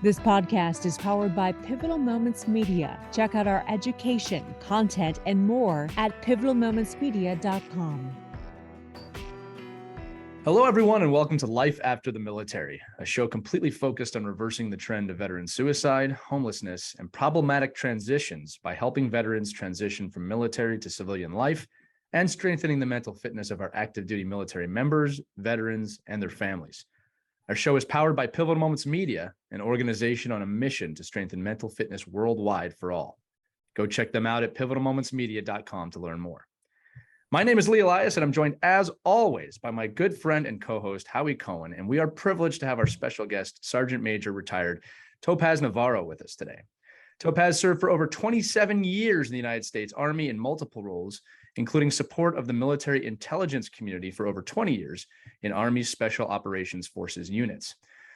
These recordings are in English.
This podcast is powered by Pivotal Moments Media. Check out our education, content, and more at pivotalmomentsmedia.com. Hello, everyone, and welcome to Life After the Military, a show completely focused on reversing the trend of veteran suicide, homelessness, and problematic transitions by helping veterans transition from military to civilian life and strengthening the mental fitness of our active duty military members, veterans, and their families. Our show is powered by Pivotal Moments Media, an organization on a mission to strengthen mental fitness worldwide for all. Go check them out at pivotalmomentsmedia.com to learn more. My name is Lee Elias, and I'm joined, as always, by my good friend and co-host, Howie Cohen, and we are privileged to have our special guest, Sergeant Major retired Topaz Navarro, with us today. Topaz served for over 27 years in the United States Army in multiple roles, including support of the military intelligence community for over 20 years in Army's Special Operations Forces units.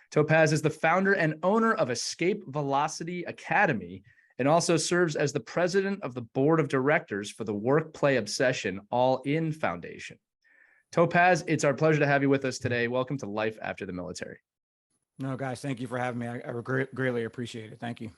Topaz is the founder and owner of Escape Velocity Academy, and also serves as the president of the board of directors for the Work Play Obsession All In Foundation. Topaz, it's our pleasure to have you with us today. Welcome to Life After the Military. No, guys, thank you for having me. I greatly appreciate it. Thank you.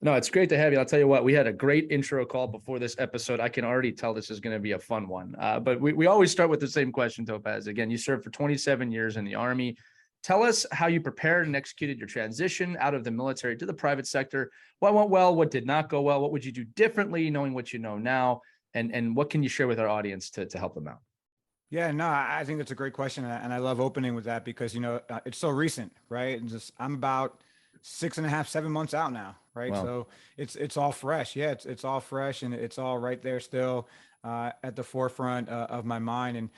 No, it's great to have you. I'll tell you what, we had a great intro call before this episode. I can already tell this is going to be a fun one. But we always start with the same question, Topaz. Again, you served for 27 years in the Army. Tell us how you prepared and executed your transition out of the military to the private sector. What went well? What did not go well? What would you do differently, knowing what you know now? And what can you share with our audience to help them out? Yeah, no, I think that's a great question. And I love opening with that because, it's so recent, right? And I'm about 6.5, 7 months out now, right? Wow. So it's all fresh. Yeah, it's all fresh and it's all right there still at the forefront of my mind. And,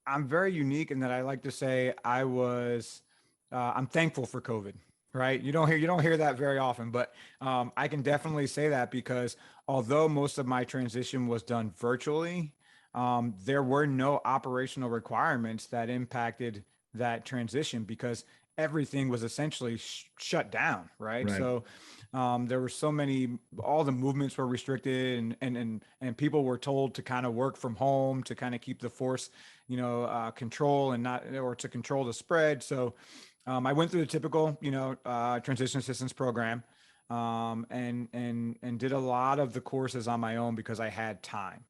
I'm very unique in that I like to say I'm thankful for COVID, right? You don't hear that very often, but I can definitely say that because although most of my transition was done virtually, there were no operational requirements that impacted that transition because everything was essentially shut down, right? So there were so many, all the movements were restricted and people were told to kind of work from home to kind of keep the force, control and not, or to control the spread. So I went through the typical, transition assistance program and did a lot of the courses on my own because I had time,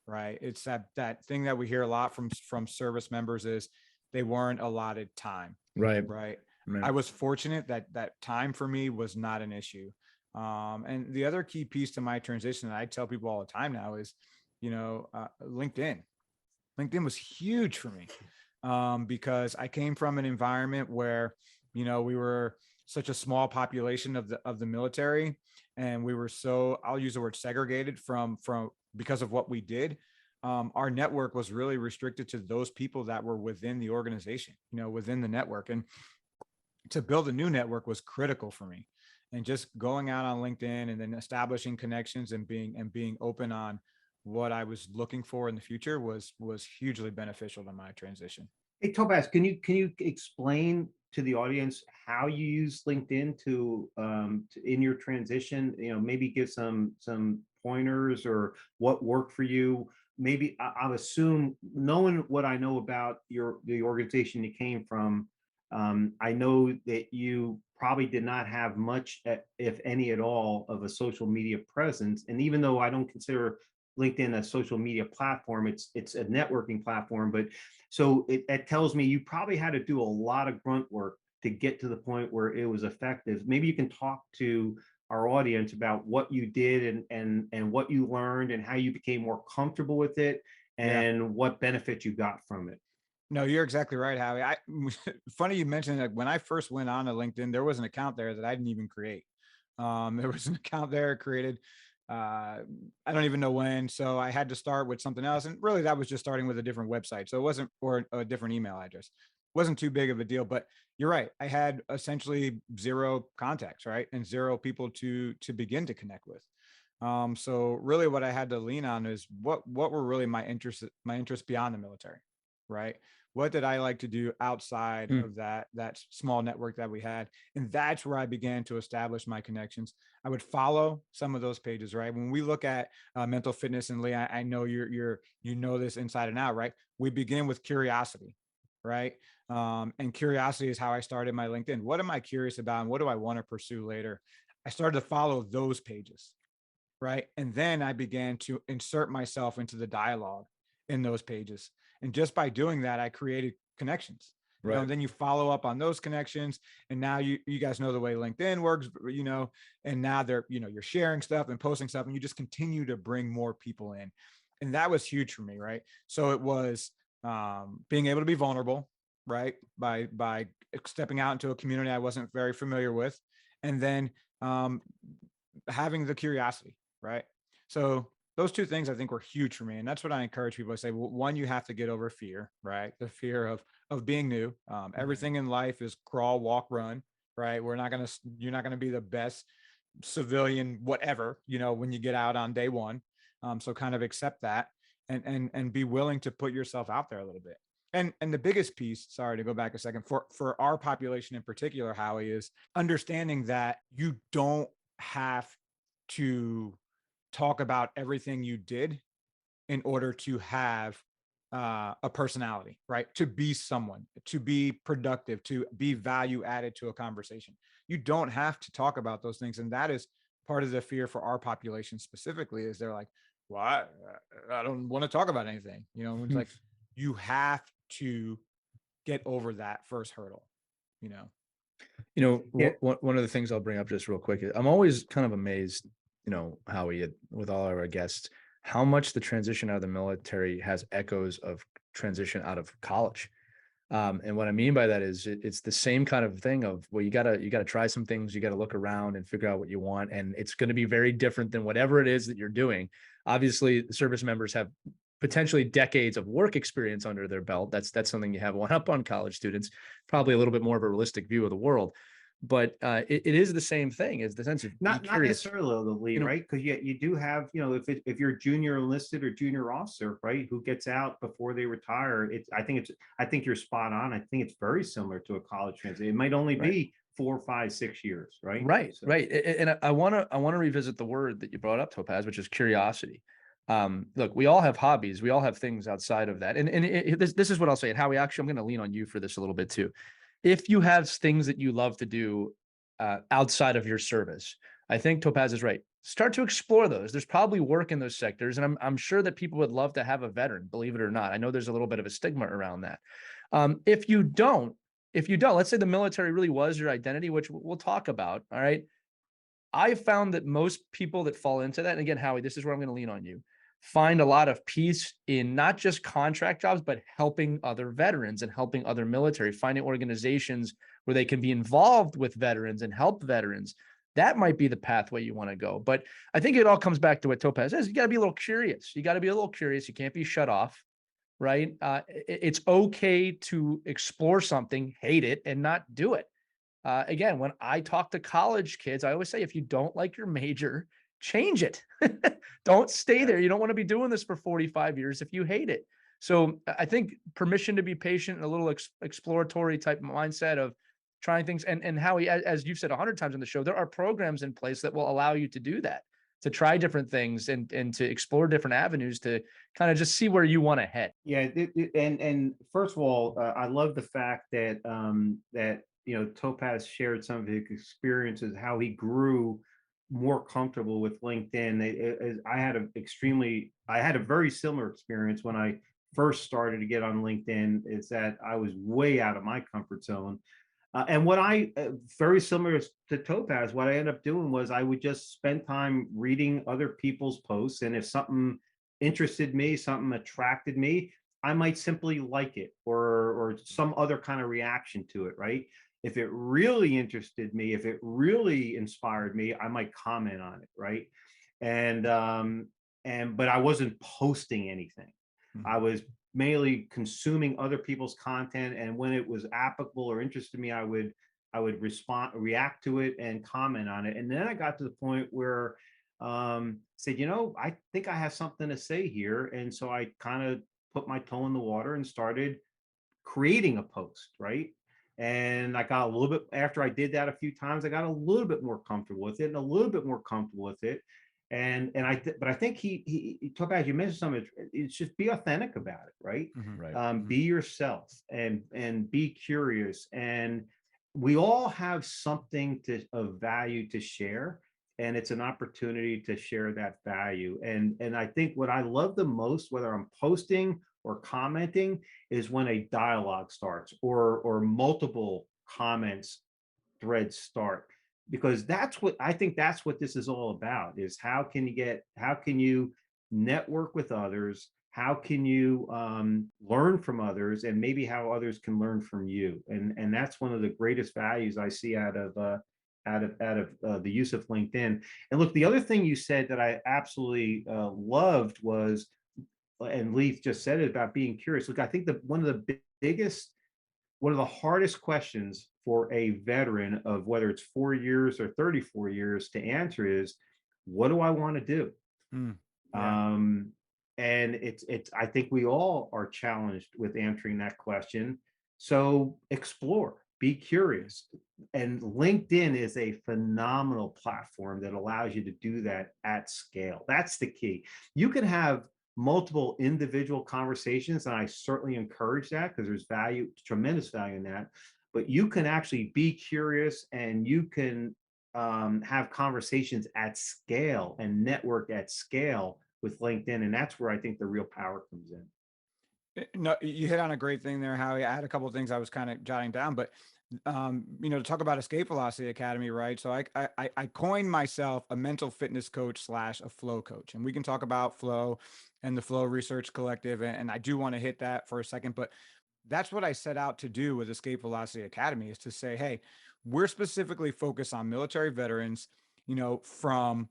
right? It's that thing that we hear a lot from service members is they weren't allotted time. Right. I was fortunate that time for me was not an issue. And the other key piece to my transition that I tell people all the time now is, LinkedIn. LinkedIn was huge for me because I came from an environment where, we were such a small population of the military, and we were so, I'll use the word segregated from because of what we did. Our network was really restricted to those people that were within the organization, within the network. And to build a new network was critical for me. And just going out on LinkedIn and then establishing connections and being open on what I was looking for in the future was hugely beneficial to my transition. Hey, Topaz, can you explain to the audience how you use LinkedIn to in your transition? Maybe give some pointers or what worked for you. Maybe I'll assume, knowing what I know about the organization you came from, I know that you probably did not have much, if any at all, of a social media presence. And even though I don't consider LinkedIn a social media platform, it's a networking platform. But so it tells me you probably had to do a lot of grunt work to get to the point where it was effective. Maybe you can talk to our audience about what you did and what you learned and how you became more comfortable with it and what benefit you got from it. No, you're exactly right, Howie. Funny you mentioned that when I first went on to LinkedIn, there was an account there that I didn't even create. There was an account there created. I don't even know when. So I had to start with something else. And really that was just starting with a different website. So it wasn't, or a different email address. It wasn't too big of a deal, but you're right. I had essentially zero contacts, right? And zero people to begin to connect with. So really what I had to lean on is what were really my interests beyond the military, right? What did I like to do outside of that small network that we had? And that's where I began to establish my connections. I would follow some of those pages, right? When we look at mental fitness, and Lee, I know you know this inside and out, right? We begin with curiosity, right? And curiosity is how I started my LinkedIn. What am I curious about and what do I want to pursue later? I started to follow those pages, right? And then I began to insert myself into the dialogue in those pages. And just by doing that, I created connections. Right. And then you follow up on those connections. And now you guys know the way LinkedIn works, and now you're sharing stuff and posting stuff, and you just continue to bring more people in. And that was huge for me, right? So it was being able to be vulnerable, right? By stepping out into a community I wasn't very familiar with. And then having the curiosity, right? So those two things I think were huge for me. And that's what I encourage people to say. Well, one, you have to get over fear, right? The fear of being new. Everything in life is crawl, walk, run, right? You're not going to be the best civilian, whatever, when you get out on day one. So kind of accept that and be willing to put yourself out there a little bit. And the biggest piece, sorry to go back a second, for our population in particular, Howie, is understanding that you don't have to talk about everything you did in order to have a personality, right? To be someone, to be productive, to be value added to a conversation. You don't have to talk about those things. And that is part of the fear for our population specifically, is they're like, well, I don't want to talk about anything. It's like, you have to get over that first hurdle, Yeah. One of the things I'll bring up just real quick is I'm always kind of amazed, Howie, with all our guests, how much the transition out of the military has echoes of transition out of college. And what I mean by that is it's the same kind of thing of, well, you gotta try some things, you gotta look around and figure out what you want. And it's going to be very different than whatever it is that you're doing. Obviously, the service members have potentially decades of work experience under their belt. That's something you have one up on college students, probably a little bit more of a realistic view of the world. But it is the same thing, is the sense of not necessarily the lead, right? Because you do have, if you're junior enlisted or junior officer, right, who gets out before they retire, I think you're spot on. I think it's very similar to a college transition. It might only be 4, 5, 6 years, right? Right. And I want to revisit the word that you brought up, Topaz, which is curiosity. Look, we all have hobbies. We all have things outside of that. And this is what I'll say. And Howie, actually, I'm going to lean on you for this a little bit too. If you have things that you love to do outside of your service, I think Topaz is right. Start to explore those. There's probably work in those sectors. And I'm sure that people would love to have a veteran, believe it or not. I know there's a little bit of a stigma around that. If you don't, let's say the military really was your identity, which we'll talk about. All right. I found that most people that fall into that, and again, Howie, this is where I'm going to lean on you, find a lot of peace in not just contract jobs, but helping other veterans and helping other military, finding organizations where they can be involved with veterans and help veterans. That might be the pathway you want to go. But I think it all comes back to what Topaz says. You got to be a little curious. You can't be shut off, right? It's okay to explore something, hate it, and not do it. Again, when I talk to college kids, I always say, if you don't like your major, change it. Don't stay there. You don't want to be doing this for 45 years if you hate it. So I think permission to be patient and a little exploratory type mindset of trying things. And Howie, as you've said 100 times on the show, there are programs in place that will allow you to do that, to try different things and to explore different avenues to kind of just see where you want to head. Yeah. And first of all, I love the fact that, Topaz shared some of his experiences, how he grew more comfortable with LinkedIn. I had a very similar experience when I first started to get on LinkedIn, is that I was way out of my comfort zone. And what very similar to Topaz, what I ended up doing was I would just spend time reading other people's posts. And if something interested me, something attracted me, I might simply like it or some other kind of reaction to it, right? If it really interested me, if it really inspired me, I might comment on it, right? But I wasn't posting anything. Mm-hmm. I was mainly consuming other people's content, and when it was applicable or interested me, I would react to it and comment on it. And then I got to the point where said, I think I have something to say here. And so I kind of put my toe in the water and started creating a post, right? And I got a little bit, after I did that a few times, I got a little bit more comfortable with it and a little bit more comfortable with it. But I think Topaz, you mentioned something. It's just be authentic about it, right? Right. Be yourself and be curious. And we all have something of value to share, and it's an opportunity to share that value. And I think what I love the most, whether I'm posting or commenting, is when a dialogue starts or multiple comments threads start, because that's what this is all about, is how can you network with others, how can you learn from others, and maybe how others can learn from you. And that's one of the greatest values I see out of the use of LinkedIn. And look, the other thing you said that I absolutely loved was, and Leith just said it, about being curious. Look, I think that one of the hardest questions for a veteran, of whether it's 4 years or 34 years, to answer is, what do I want to do? Yeah. And I think we all are challenged with answering that question. So explore, be curious. And LinkedIn is a phenomenal platform that allows you to do that at scale. That's the key. You can have multiple individual conversations, and I certainly encourage that, because there's tremendous value in that. But you can actually be curious, and you can have conversations at scale and network at scale with LinkedIn. And that's where I think the real power comes in. No, you hit on a great thing there, Howie. I had a couple of things I was kind of jotting down, but to talk about Escape Velocity Academy, right? So I coined myself a mental fitness coach / a flow coach, and we can talk about flow and the Flow Research Collective, and I do want to hit that for a second, but that's what I set out to do with Escape Velocity Academy, is to say, hey, we're specifically focused on military veterans, from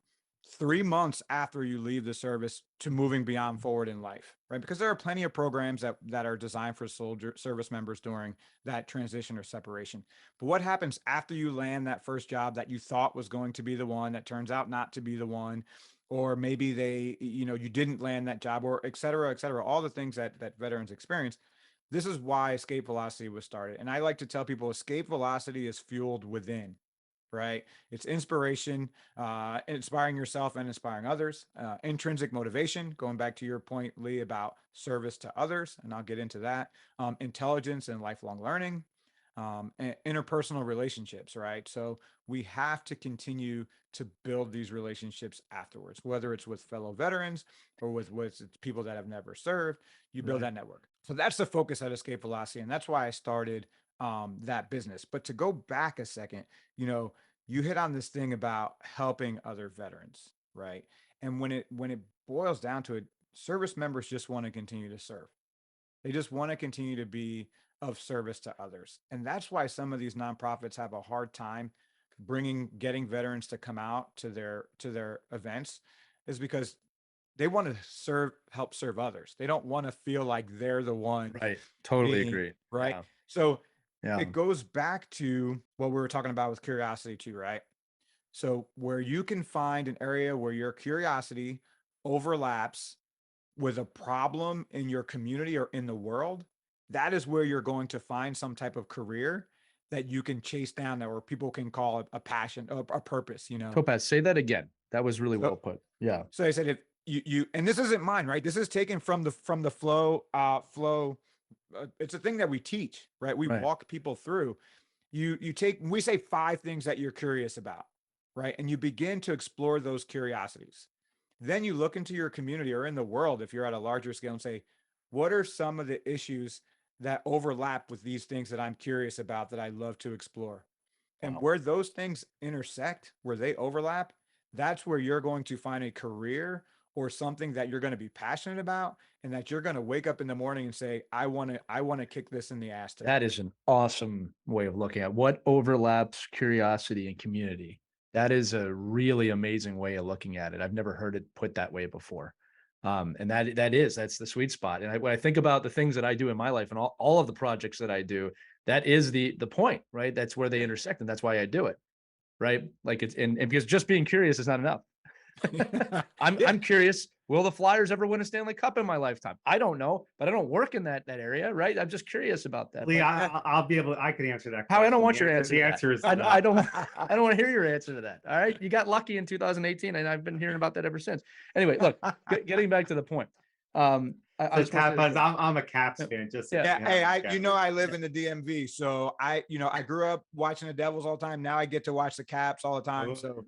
3 months after you leave the service to moving beyond forward in life, right? Because there are plenty of programs that are designed for service members during that transition or separation. But what happens after you land that first job that you thought was going to be the one, that turns out not to be the one, or maybe you didn't land that job, or et cetera, all the things that veterans experience. This is why Escape Velocity was started. And I like to tell people, Escape Velocity is fueled within, right? It's inspiration, inspiring yourself and inspiring others, intrinsic motivation, going back to your point, Lee, about service to others, and I'll get into that, intelligence and lifelong learning, and interpersonal relationships, right? So we have to continue to build these relationships afterwards, whether it's with fellow veterans or with people that have never served. You build that network. So that's the focus at Escape Velocity, and that's why I started that business. But to go back a second, you hit on this thing about helping other veterans, right? And when it boils down to it, service members just want to continue to serve. They just want to continue to be of service to others. And that's why some of these nonprofits have a hard time getting veterans to come out to their events, is because they want to help serve others. They don't want to feel like they're the one. Right. Totally agree. Right. Yeah. So Yeah. it goes back to what we were talking about with curiosity too, right? So where you can find an area where your curiosity overlaps with a problem in your community or in the world, that is where you're going to find some type of career that you can chase down, that, or people can call it a passion, a purpose, Topaz, say that again. That was really well put. Yeah. So I said, if you and this isn't mine, right? This is taken from the flow. It's a thing that we teach, right? We walk people through. We say 5 things that you're curious about, right? And you begin to explore those curiosities. Then you look into your community or in the world, if you're at a larger scale, and say, what are some of the issues that overlap with these things that I'm curious about, that I love to explore? And where those things intersect, where they overlap, that's where you're going to find a career or something that you're going to be passionate about, and that you're going to wake up in the morning and say, I want to kick this in the ass today. That is an awesome way of looking at what overlaps curiosity and community. That is a really amazing way of looking at it. I've never heard it put that way before. And that's the sweet spot. And when I think about the things that I do in my life and all of the projects that I do, that is the point, right? That's where they intersect. And that's why I do it. Right. Like and because just being curious is not enough. I'm curious. Will the Flyers ever win a Stanley Cup in my lifetime? I don't know, but I don't work in that area, right? I'm just curious about that. Lee, But, I'll be able. I can answer that. Howie, I don't want question. your answer. The to that. answer is I no. don't. I don't want to hear your answer to that. All right, you got lucky in 2018, and I've been hearing about that ever since. Anyway, look, getting back to the point. I was Topaz, I'm a Caps fan. Just so Yeah. you know, Hey, Caps. I live in the DMV, so I grew up watching the Devils all the time. Now I get to watch the Caps all the time. So,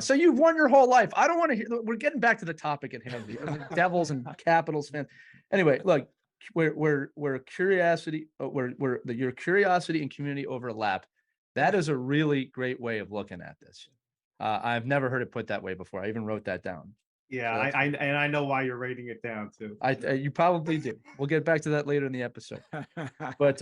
So you've won your whole life. I don't want to hear. We're getting back to the topic at hand. The Devils and Capitals fan. Anyway, look, where curiosity, your curiosity and community overlap. That is a really great way of looking at this. I've never heard it put that way before. I even wrote that down. Yeah, So and I know why you're writing it down too. you probably do. We'll get back to that later in the episode. But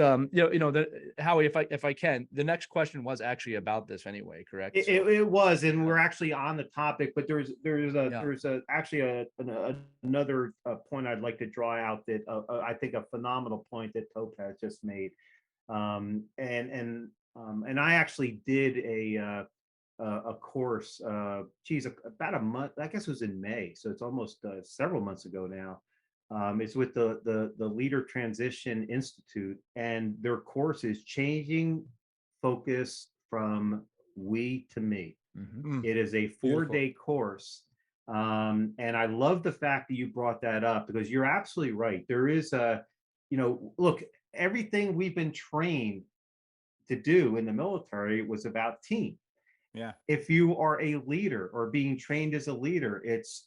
Howie, if I can, the next question was actually about this anyway, correct? It was, and we're actually on the topic, but there's actually another point I'd like to draw out that I think a phenomenal point that Topaz just made, and I actually did a course, about a month, I guess it was in May, so it's almost several months ago now. It's with the Leader Transition Institute, and their course is changing focus from we to me. Mhm. It is a 4-day course. And I love the fact that you brought that up, because you're absolutely right. There is look, everything we've been trained to do in the military was about team. Yeah. If you are a leader or being trained as a leader, it's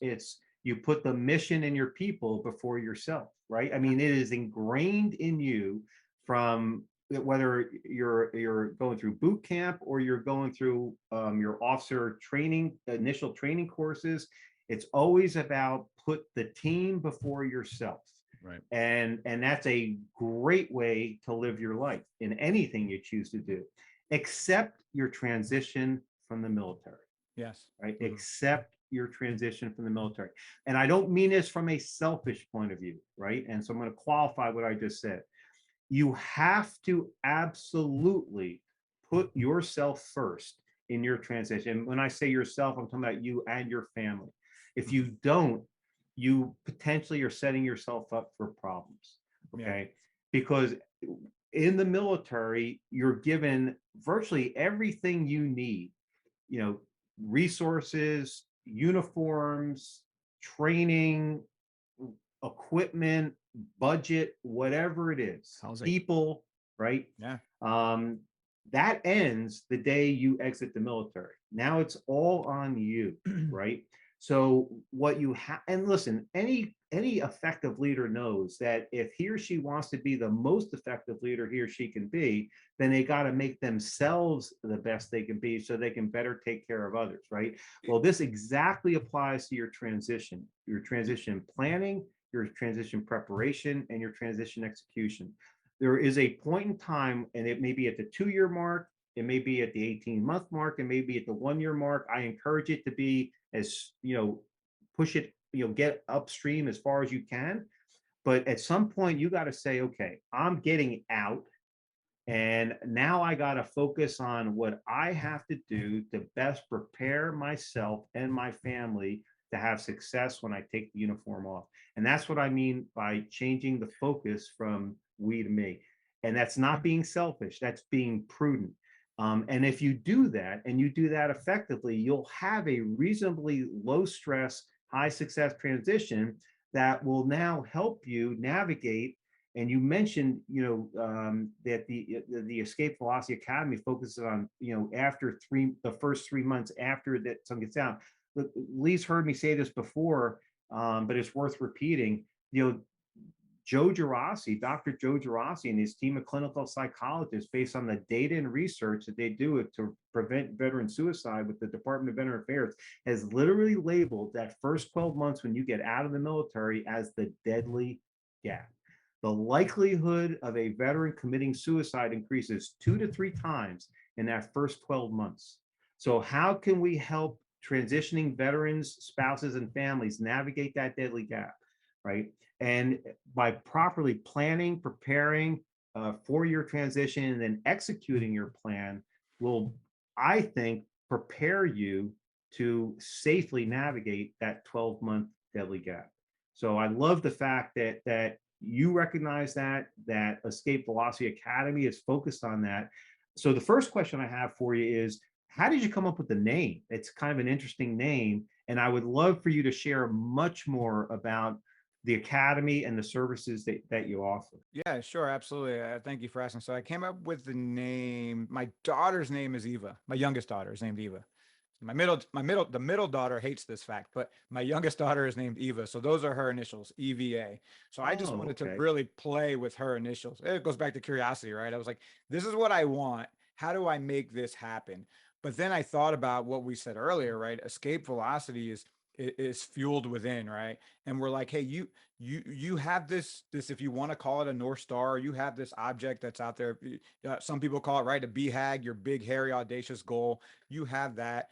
you put the mission and your people before yourself, right? I mean, it is ingrained in you from whether you're going through boot camp or you're going through your officer training, initial training courses. It's always about put the team before yourself. Right. And that's a great way to live your life in anything you choose to do, except your transition from the military. Yes. Right. Mhm. Except your transition from the military. And I don't mean this from a selfish point of view, right? And so I'm going to qualify what I just said. You have to absolutely put yourself first in your transition. When I say yourself, I'm talking about you and your family. If you don't, you potentially are setting yourself up for problems. Okay. Because in the military, you're given virtually everything you need, resources, uniforms, training, equipment, budget, whatever it is, Housing. people, right? Yeah. That ends the day you exit the military. Now it's all on you, right? So what you have, and listen, any effective leader knows that if he or she wants to be the most effective leader he or she can be, then they got to make themselves the best they can be so they can better take care of others, right? Well, this exactly applies to your transition planning, your transition preparation, and your transition execution. There is a point in time, and it may be at the 2-year mark, it may be at the 18-month mark, it may be at the 1-year mark. I encourage it to be as, push it, get upstream as far as you can. But at some point, you got to say, okay, I'm getting out. And now I got to focus on what I have to do to best prepare myself and my family to have success when I take the uniform off. And that's what I mean by changing the focus from we to me. And that's not being selfish, that's being prudent. And if you do that and you do that effectively, you'll have a reasonably low stress, high success transition that will now help you navigate. And you mentioned, that the Escape Velocity Academy focuses on, after the first 3 months after that someone gets out. Look, Lee's heard me say this before, but it's worth repeating. Dr. Joe Gerasi and his team of clinical psychologists, based on the data and research that they do to prevent veteran suicide with the Department of Veteran Affairs, has literally labeled that first 12 months when you get out of the military as the deadly gap. The likelihood of a veteran committing suicide increases 2 to 3 times in that first 12 months. So how can we help transitioning veterans, spouses, and families navigate that deadly gap, right? And by properly planning, preparing for your transition, and then executing your plan will, I think, prepare you to safely navigate that 12-month deadly gap. So I love the fact that you recognize that Escape Velocity Academy is focused on that. So the first question I have for you is, how did you come up with the name? It's kind of an interesting name, and I would love for you to share much more about the academy and the services that you offer. Yeah, sure, absolutely. Thank you for asking. So I came up with the name. My daughter's name is Eva. My youngest daughter is named Eva. The middle daughter hates this fact, but my youngest daughter is named Eva. So those are her initials, EVA. So I just Oh, wanted to okay. really play with her initials. It goes back to curiosity, right? I was like, this is what I want. How do I make this happen? But then I thought about what we said earlier, right? Escape velocity is fueled within, right? And we're like, hey, you have this, if you want to call it a North Star, you have this object that's out there. Some people call it, right, a BHAG, your big hairy audacious goal. You have that.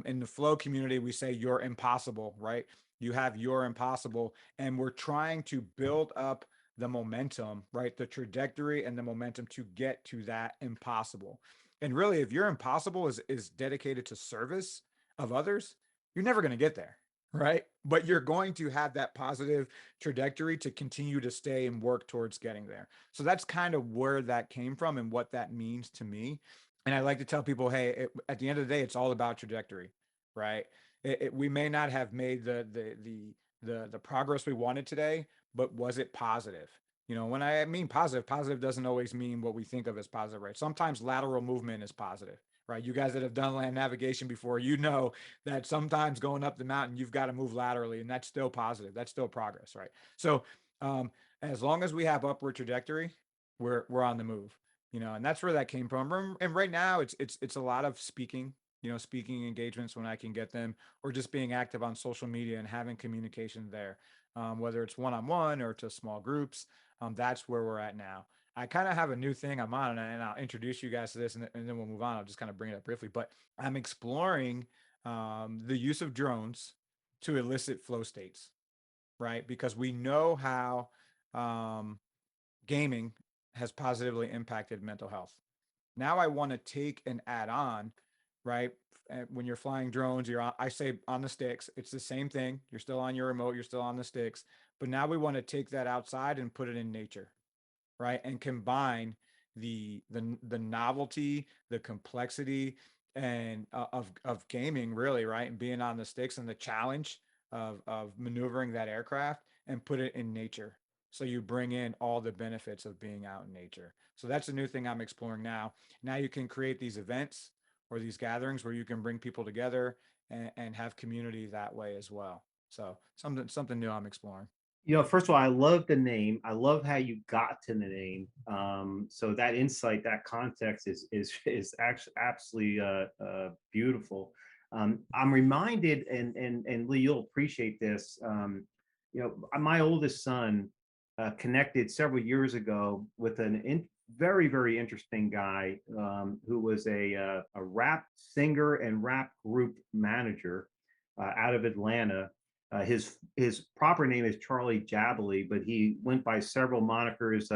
In the flow community, we say you're impossible, right? You have your impossible, and we're trying to build up the momentum, right? The trajectory and the momentum to get to that impossible. And really, if your impossible is dedicated to service of others, you're never going to get there, right? But you're going to have that positive trajectory to continue to stay and work towards getting there. So that's kind of where that came from and what that means to me. And I like to tell people, hey, at the end of the day, it's all about trajectory, right? We may not have made the progress we wanted today, but was it positive? You know, when I mean positive, positive doesn't always mean what we think of as positive, right? Sometimes lateral movement is positive, right? You guys that have done land navigation before, you know that sometimes going up the mountain, you've got to move laterally, and that's still positive. That's still progress, right? So as long as we have upward trajectory, we're on the move, you know, and that's where that came from. And right now, it's a lot of speaking, you know, speaking engagements when I can get them, or just being active on social media and having communication there, whether it's one-on-one or to small groups. That's where we're at now. I kind of have a new thing I'm on, and I'll introduce you guys to this, and then we'll move on. I'll just kind of bring it up briefly, but I'm exploring the use of drones to elicit flow states, right? Because we know how gaming has positively impacted mental health. Now I want to take and add on, right? When you're flying drones, you're on, I say on the sticks, it's the same thing. You're still on your remote, you're still on the sticks, but now we want to take that outside and put it in nature, right? And combine the novelty, the complexity, and of gaming, really, right? And being on the sticks and the challenge of maneuvering that aircraft and put it in nature. So you bring in all the benefits of being out in nature. So that's a new thing I'm exploring now. Now you can create these events or these gatherings where you can bring people together and have community that way as well. So something new I'm exploring. You know, first of all, I love the name. I love how you got to the name. So that insight, that context is actually absolutely beautiful. I'm reminded, and Lee, you'll appreciate this. You know, my oldest son connected several years ago with very interesting guy who was a rap singer and rap group manager out of Atlanta. His proper name is Charlie Jabbely, but he went by several monikers: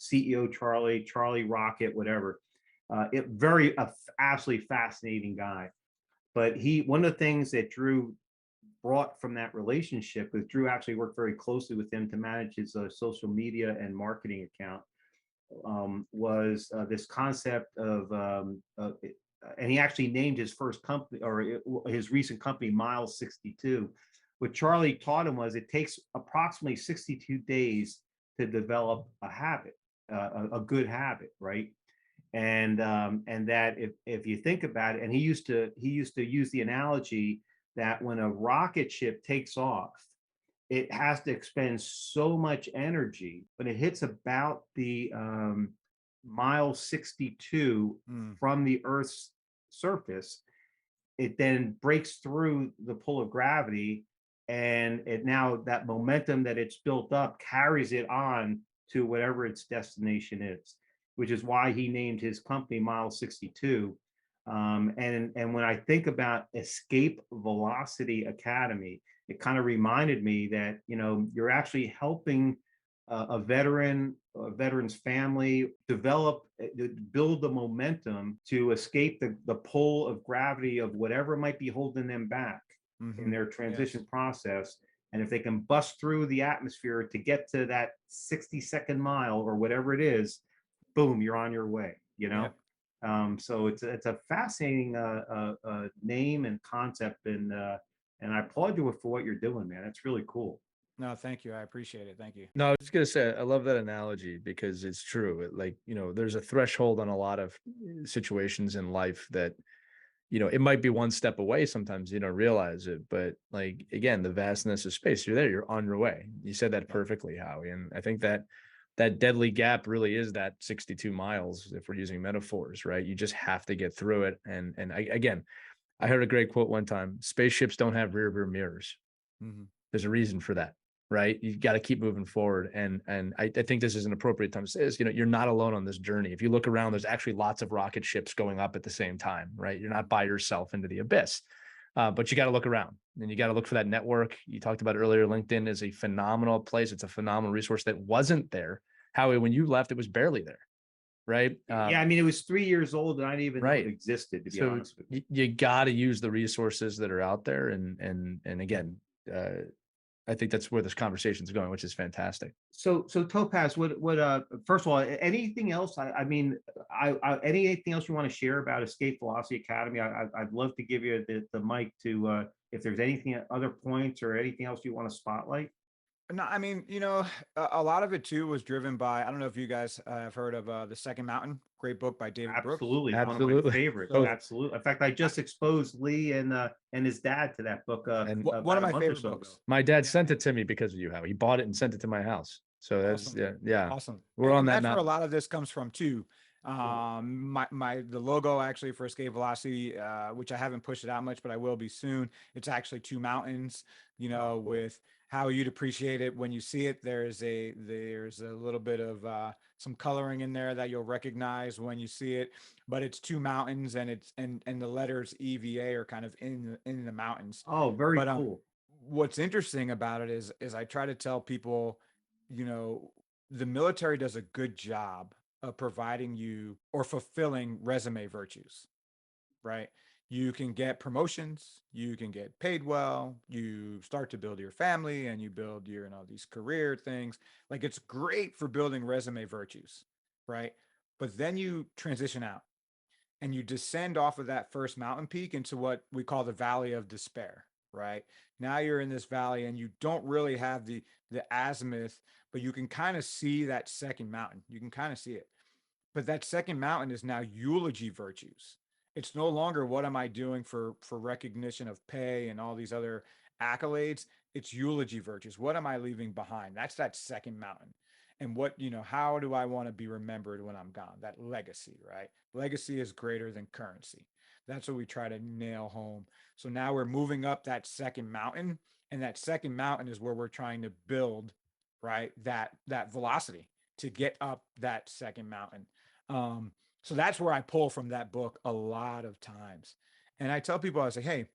CEO Charlie, Charlie Rocket, whatever. Absolutely fascinating guy. But one of the things that Drew brought from that relationship, because Drew actually worked very closely with him to manage his social media and marketing account, was this concept of, and he actually named his first company, or his recent company, Miles 62. What Charlie taught him was it takes approximately 62 days to develop a habit, a good habit, right? And that if you think about it, and he used to use the analogy that when a rocket ship takes off, it has to expend so much energy, but it hits about the mile 62 from the Earth's surface. It then breaks through the pull of gravity, and it now, that momentum that it's built up carries it on to whatever its destination is, which is why he named his company Mile 62. And when I think about Escape Velocity Academy, it kind of reminded me that, you know, you're actually helping a veteran's family, build the momentum to escape the pull of gravity of whatever might be holding them back in their transition Yes. process. And if they can bust through the atmosphere to get to that 60-second mile or whatever it is, boom, you're on your way, you know? Yep. So it's a fascinating name and concept, and I applaud you for what you're doing, man. It's really cool. No, thank you. I appreciate it. Thank you. No, I was gonna say I love that analogy because it's true. Like, there's a threshold on a lot of situations in life that, it might be one step away. Sometimes you don't realize it, but like again, the vastness of space, you're there, you're on your way. You said that Yeah. perfectly, Howie. And I think that deadly gap really is that 62 miles, if we're using metaphors, right? You just have to get through it. And again, I heard a great quote one time: spaceships don't have rear view mirrors. Mhm. There's a reason for that, right? You got to keep moving forward. And I think this is an appropriate time to say this, you're not alone on this journey. If you look around, there's actually lots of rocket ships going up at the same time, right? You're not by yourself into the abyss. But you got to look around, and you got to look for that network. You talked about earlier, LinkedIn is a phenomenal place. It's a phenomenal resource that wasn't there. Howie, when you left, it was barely there, right? Yeah, I mean, it was 3 years old, and I didn't even know it Right. existed, to be So honest with you. you got to use the resources that are out there. And again, I think that's where this conversation is going, which is fantastic. So Topaz, first of all, anything else? I mean, anything else you want to share about Escape Velocity Academy? I'd love to give you the mic to, if there's anything, other points or anything else you want to spotlight. No, I mean, a lot of it too was driven by, I don't know if you guys have heard of The Second Mountain, great book by David Brooks. Absolutely, it's one of my Absolutely. favorites. So Absolutely. In fact, I just exposed Lee and his dad to that book And one about of a my month or favorite so ago. books. my dad Yeah. sent it to me because of you, Howie. He bought it and sent it to my house. So that's, Awesome. yeah. Awesome. We're on And that that's where now. a lot of this comes from too. The logo actually for Escape Velocity, which I haven't pushed it out much, but I will be soon. It's actually two mountains, with how you'd appreciate it when you see it. There's a little bit of some coloring in there that you'll recognize when you see it, but it's two mountains, and it's and the letters EVA are kind of in the mountains. Oh, very But cool. what's interesting about it is I try to tell people, you know, the military does a good job of providing you or fulfilling resume virtues, right? You can get promotions, you can get paid well, you start to build your family and you build your, these career things. Like it's great for building resume virtues, right? But then you transition out and you descend off of that first mountain peak into what we call the valley of despair, right? Now you're in this valley and you don't really have the azimuth, but you can kind of see that second mountain. You can kind of see it. But that second mountain is now eulogy virtues. It's no longer what am I doing for recognition of pay and all these other accolades. It's eulogy virtues. What am I leaving behind? That's that second mountain. And how do I want to be remembered when I'm gone? That legacy, right? Legacy is greater than currency. That's what we try to nail home. So now we're moving up that second mountain, and that second mountain is where we're trying to build, right? That velocity to get up that second mountain. So that's where I pull from that book a lot of times. And I tell people, I say, hey,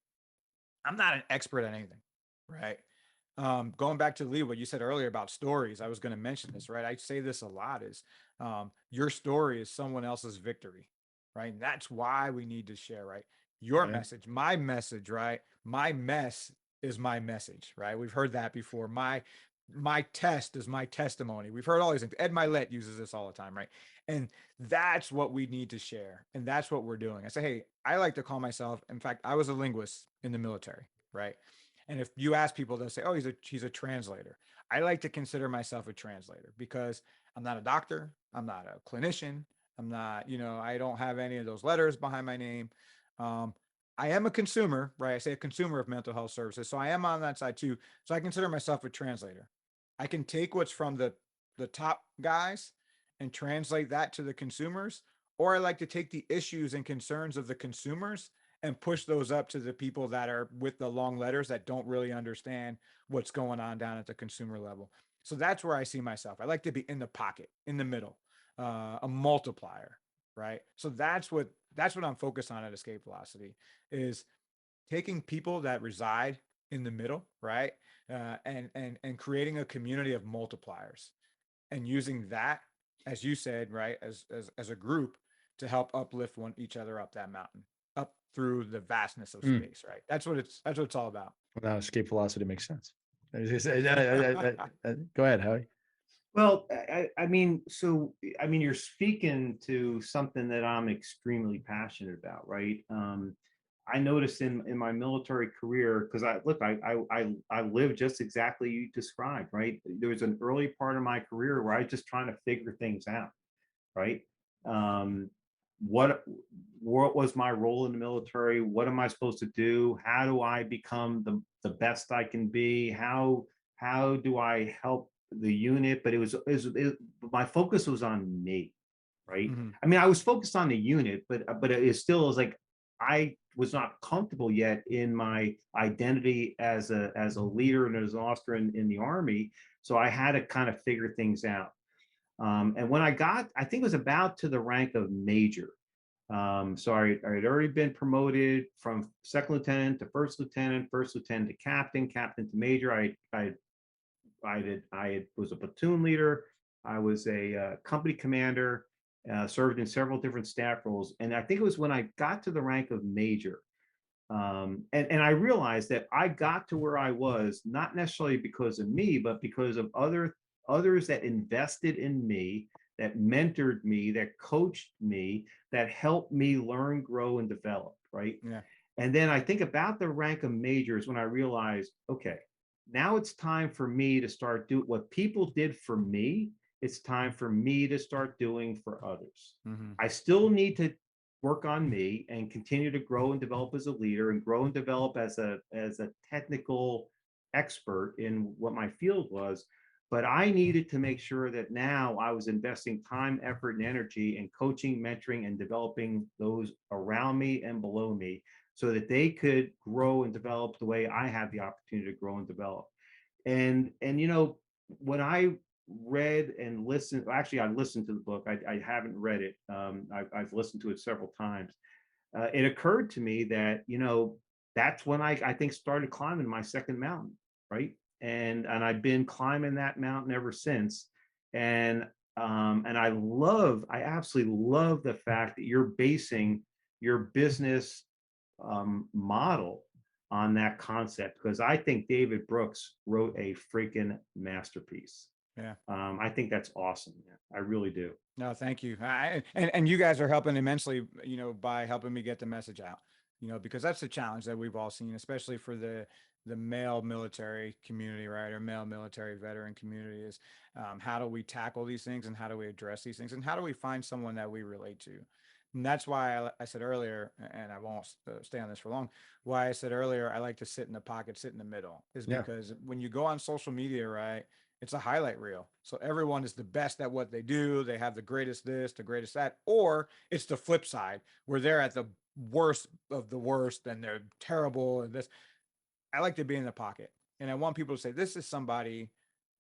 I'm not an expert at anything, right? Going back to Lee, what you said earlier about stories, I was going to mention this, right? I say this a lot is your story is someone else's victory, right? And that's why we need to share, right? Your Right. message, my message, right? My mess is my message, right? We've heard that before. My test is my testimony. We've heard all these things. Ed Milet uses this all the time, right? And that's what we need to share. And that's what we're doing. I say, hey, I like to call myself, in fact, I was a linguist in the military, right? And if you ask people, they'll say, oh, he's a translator. I like to consider myself a translator because I'm not a doctor. I'm not a clinician. I'm not, I don't have any of those letters behind my name. Um, I am a consumer, right? I say a consumer of mental health services. So I am on that side too. So I consider myself a translator. I can take what's from the top guys and translate that to the consumers, or I like to take the issues and concerns of the consumers and push those up to the people that are with the long letters that don't really understand what's going on down at the consumer level. So that's where I see myself. I like to be in the pocket, in the middle, a multiplier, right? So that's what I'm focused on at Escape Velocity is taking people that reside in the middle, right? And creating a community of multipliers. and using that, as you said, right, as a group to help uplift each other up that mountain, up through the vastness of space, right? That's what it's all about. Well, now escape velocity makes sense. Go ahead, Howie. Well, I mean, so I mean, you're speaking to something that I'm extremely passionate about, right? I noticed in my military career, because I lived just exactly you described, right? There was an early part of my career where I was just trying to figure things out, right? Um, what what was my role in the military? What am I supposed to do? How do I become the best I can be? How do I help the unit? But my focus was on me, right? Mm-hmm. I mean, I was focused on the unit, but it still was like I was not comfortable yet in my identity as a leader and as an officer in the Army. So I had to kind of figure things out. And when I think it was about to the rank of major. So I had already been promoted from second lieutenant to first lieutenant to captain, captain to major. I was a platoon leader. I was a company commander, served in several different staff roles. And I think it was when I got to the rank of major, and I realized that I got to where I was not necessarily because of me, but because of others that invested in me, that mentored me, that coached me, that helped me learn, grow, and develop. Right. Yeah. And then I think about the rank of majors when I realized, okay, now it's time for me to start doing what people did for me. It's time for me to start doing for others. Mm-hmm. I still need to work on me and continue to grow and develop as a leader and grow and develop as a technical expert in what my field was. But I needed to make sure that now I was investing time, effort, and energy in coaching, mentoring, and developing those around me and below me so that they could grow and develop the way I had the opportunity to grow and develop. And when I read and listened, actually I listened to the book. I haven't read it. I've listened to it several times. It occurred to me that that's when I think started climbing my second mountain, right? And I've been climbing that mountain ever since. And I absolutely love the fact that you're basing your business model on that concept, because I think David Brooks wrote a freaking masterpiece. Yeah. I think that's awesome. I really do. No, thank you. And you guys are helping immensely, by helping me get the message out, because that's the challenge that we've all seen, especially for the male military community, right? Or male military veteran community is how do we tackle these things and how do we address these things and how do we find someone that we relate to? And that's why I said earlier, and I won't stay on this for long, why I said earlier, I like to sit in the pocket, sit in the middle, is because when you go on social media, right, it's a highlight reel. So everyone is the best at what they do. They have the greatest this, the greatest that, or it's the flip side where they're at the worst of the worst and they're terrible and this. I like to be in the pocket. And I want people to say, this is somebody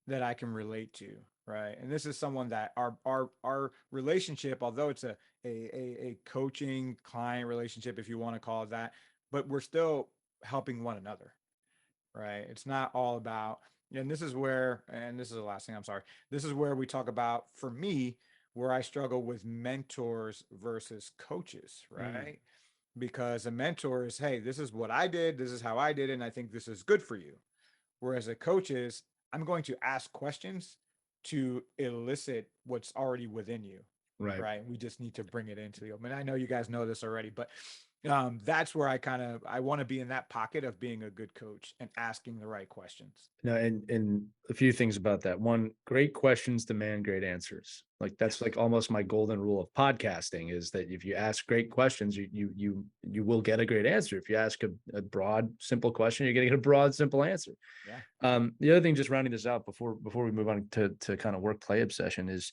that I can relate to, right? And this is someone that our relationship, although it's a coaching client relationship, if you want to call it that, but we're still helping one another, right? It's not all about, and this is the last thing, I'm sorry. This is where we talk about, for me, where I struggle with mentors versus coaches, right? Because a mentor is, hey, this is what I did, this is how I did it, and I think this is good for you. Whereas a coach is, I'm going to ask questions to elicit what's already within you. Right. We just need to bring it into the open. I know you guys know this already, but that's where I want to be in that pocket of being a good coach and asking the right questions. No, and a few things about that. One, great questions demand great answers. Like that's like almost my golden rule of podcasting is that if you ask great questions, you will get a great answer. If you ask a broad, simple question, you're getting a broad, simple answer. Yeah. The other thing, just rounding this out before we move on to kind of work play obsession is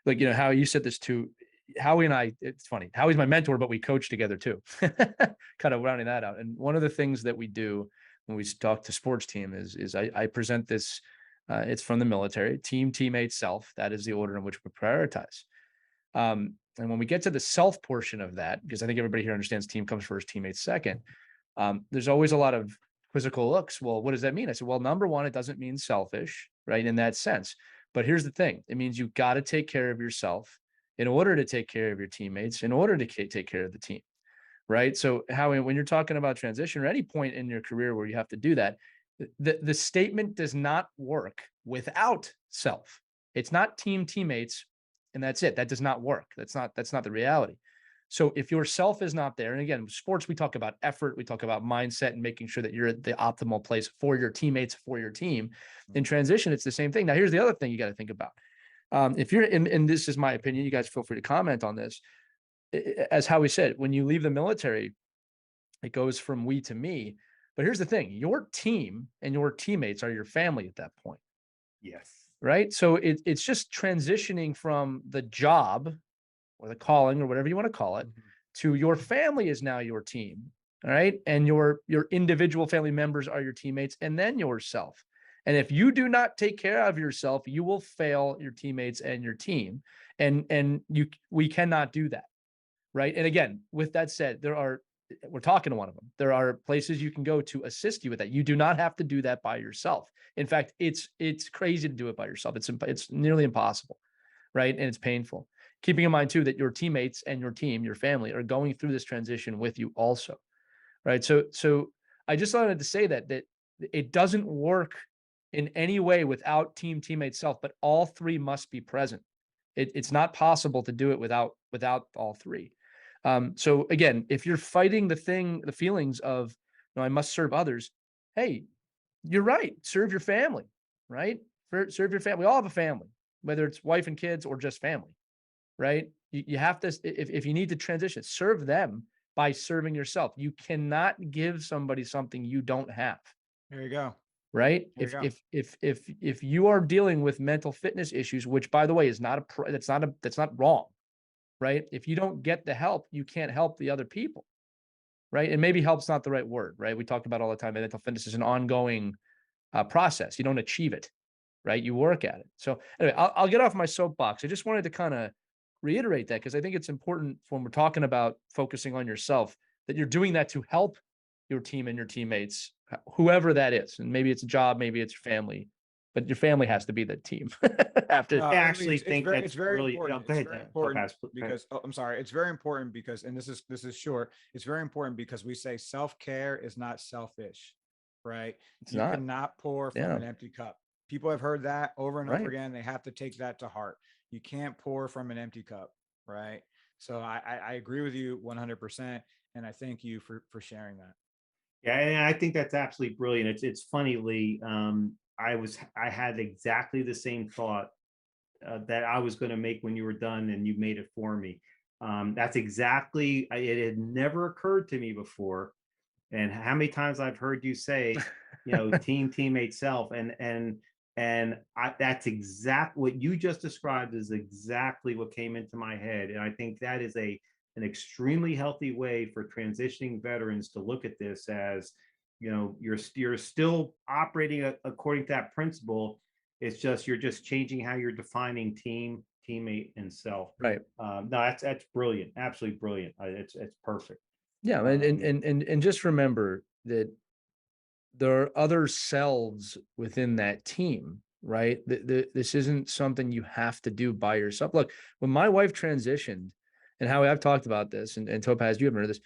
like, how you said this too. Howie and I, it's funny. Howie's my mentor, but we coach together too. Kind of rounding that out. And one of the things that we do when we talk to sports team is I present this. It's from the military: team, teammate, self. That is the order in which we prioritize. And when we get to the self portion of that, because I think everybody here understands team comes first, teammates second. There's always a lot of quizzical looks. Well, what does that mean? I said, well, number one, it doesn't mean selfish, right? In that sense. But here's the thing. It means you've got to take care of yourself in order to take care of your teammates, in order to take care of the team, right? So Howie, when you're talking about transition or any point in your career where you have to do that, the statement does not work without self. It's not teammates, and that's it. That does not work. That's not the reality. So if your self is not there, and again, sports, we talk about effort, we talk about mindset and making sure that you're at the optimal place for your teammates, for your team. In transition, it's the same thing. Now, here's the other thing you got to think about. If you're in, and this is my opinion, you guys feel free to comment on this. As Howie said, when you leave the military, it goes from we to me. But here's the thing, your team and your teammates are your family at that point. Yes. Right. So it's just transitioning from the job or the calling or whatever you want to call it to your family is now your team. All right. And your individual family members are your teammates, and then yourself. And if you do not take care of yourself, you will fail your teammates and your team. And we cannot do that. Right. And again, with that said, we're talking to one of them. There are places you can go to assist you with that. You do not have to do that by yourself. In fact, it's crazy to do it by yourself. It's nearly impossible. Right. And it's painful. Keeping in mind too, that your teammates and your team, your family are going through this transition with you also. Right. So I just wanted to say that it doesn't work in any way without teammate, self, but all three must be present. It's not possible to do it without all three. So again, if you're fighting the feelings of, I must serve others. Hey, you're right. Serve your family, right? Serve your family. We all have a family, whether it's wife and kids or just family, right? You have to, if you need to transition, serve them by serving yourself. You cannot give somebody something you don't have. There you go. Right. If you are dealing with mental fitness issues, which by the way is that's not wrong. Right. If you don't get the help, you can't help the other people. Right. And maybe help's not the right word. Right. We talk about all the time that mental fitness is an ongoing process. You don't achieve it. Right. You work at it. So anyway, I'll get off my soapbox. I just wanted to kind of reiterate that because I think it's important when we're talking about focusing on yourself that you're doing that to help your team and your teammates, whoever that is. And maybe it's a job, maybe it's your family, but your family has to be the team. After I actually think it's very really important. go It's ahead, very important Topaz. because I'm sorry. It's very important because, and this is short. It's very important because we say self-care is not selfish, right? It's You not. cannot pour from Yeah. an empty cup. People have heard that over and Right. over again. They have to take that to heart. You can't pour from an empty cup, right? So I agree with you 100%, and I thank you for sharing that. Yeah, and I think that's absolutely brilliant. It's funny, Lee. I had exactly the same thought that I was going to make when you were done, and you made it for me. That's exactly it had never occurred to me before. And how many times I've heard you say, teammate, self, and that's exactly what you just described is exactly what came into my head. And I think that is an extremely healthy way for transitioning veterans to look at this as, you're still operating according to that principle. It's just you're just changing how you're defining teammate, and self. Right. No, that's brilliant, absolutely brilliant. It's perfect. Yeah. And just remember that there are other selves within that team, right? This isn't something you have to do by yourself. Look, when my wife transitioned, and Howie, I've talked about this, and Topaz, you haven't heard this.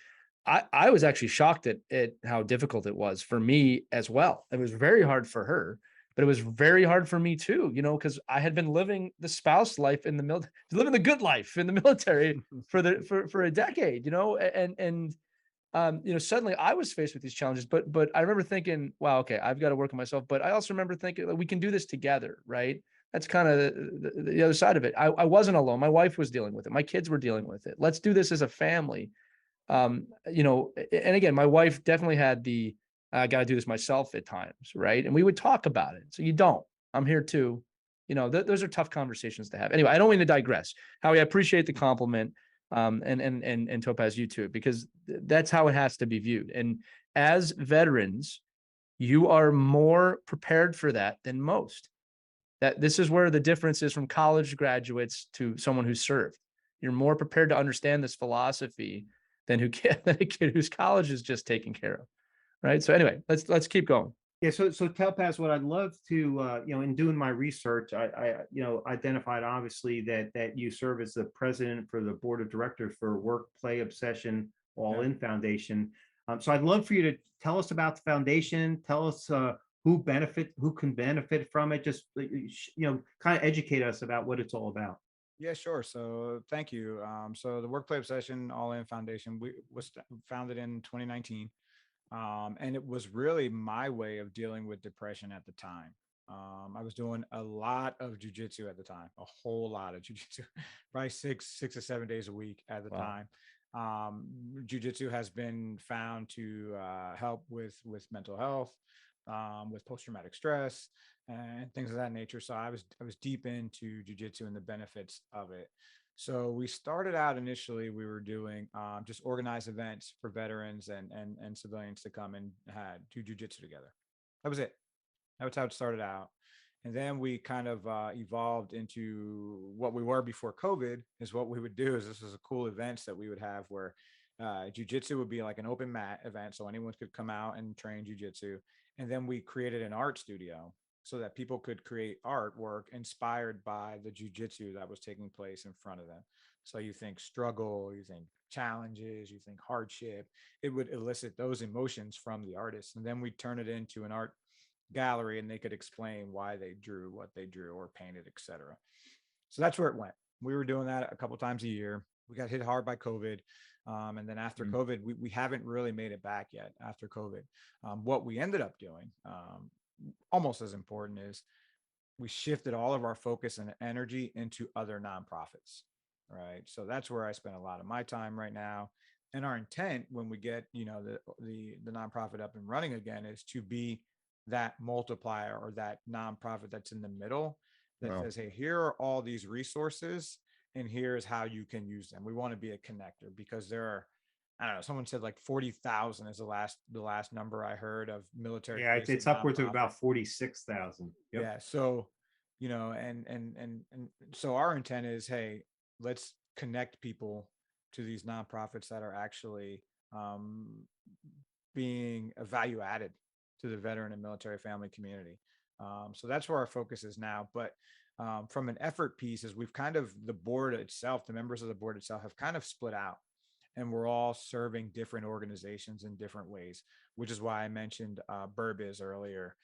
I was actually shocked at how difficult it was for me as well. It was very hard for her, but it was very hard for me too, because I had been living the spouse life in the military, living the good life in the military for a decade, and suddenly I was faced with these challenges, but I remember thinking, wow, okay, I've got to work on myself. But I also remember thinking we can do this together, right? That's kind of the other side of it. I wasn't alone. My wife was dealing with it. My kids were dealing with it. Let's do this as a family. And again, my wife definitely had I got to do this myself at times, right? And we would talk about it. So you don't. I'm here too. Those are tough conversations to have. Anyway, I don't mean to digress. Howie, I appreciate the compliment. And Topaz, you too, because that's how it has to be viewed. And as veterans, you are more prepared for that than most. That this is where the difference is from college graduates to someone who served. You're more prepared to understand this philosophy than a kid whose college is just taken care of. Right. So anyway, let's keep going. Yeah, so Topaz, what I'd love to, in doing my research, identified obviously that you serve as the president for the board of directors for Work Play Obsession All Yeah. In Foundation. So I'd love for you to tell us about the foundation, tell us who can benefit from it, just kind of educate us about what it's all about. Yeah, sure. So thank you. So the Workplace Obsession All In Foundation was founded in 2019. And it was really my way of dealing with depression at the time. I was doing a lot of jujitsu at the time, a whole lot of jujitsu, probably 6 or 7 days a week at the Wow. time. Jujitsu has been found to help with mental health, with post traumatic stress, and things of that nature. So I was deep into jujitsu and the benefits of it. So we started out initially, we were doing just organized events for veterans and civilians to come and do jujitsu together. That was it. That was how it started out. And then we kind of evolved into what we were before COVID. Is what we would do is this was a cool events that we would have where jujitsu would be like an open mat event, so anyone could come out and train jujitsu. And then we created an art studio so that people could create artwork inspired by the jujitsu that was taking place in front of them. So you think struggle, you think challenges, you think hardship. It would elicit those emotions from the artist, and then we turn it into an art gallery, and they could explain why they drew what they drew or painted, etc. So that's where it went. We were doing that a couple times a year. We got hit hard by COVID. And then after Mm. COVID, we haven't really made it back yet after COVID. What we ended up doing, almost as important, is we shifted all of our focus and energy into other nonprofits, right? So that's where I spend a lot of my time right now. And our intent when we get, the nonprofit up and running again is to be that multiplier or that nonprofit that's in the middle that Wow. says, hey, here are all these resources and here's how you can use them. We want to be a connector because there are, I don't know, someone said like 40,000 is the last number I heard of military Yeah, facing it's upwards of nonprofits. about 46,000. Yep. Yeah. So, and so our intent is, hey, let's connect people to these nonprofits that are actually um, being a value added to the veteran and military family community. So that's where our focus is now. But from an effort piece, is we've kind of the board itself, the members of the board itself have kind of split out, and we're all serving different organizations in different ways, which is why I mentioned Burbiz earlier,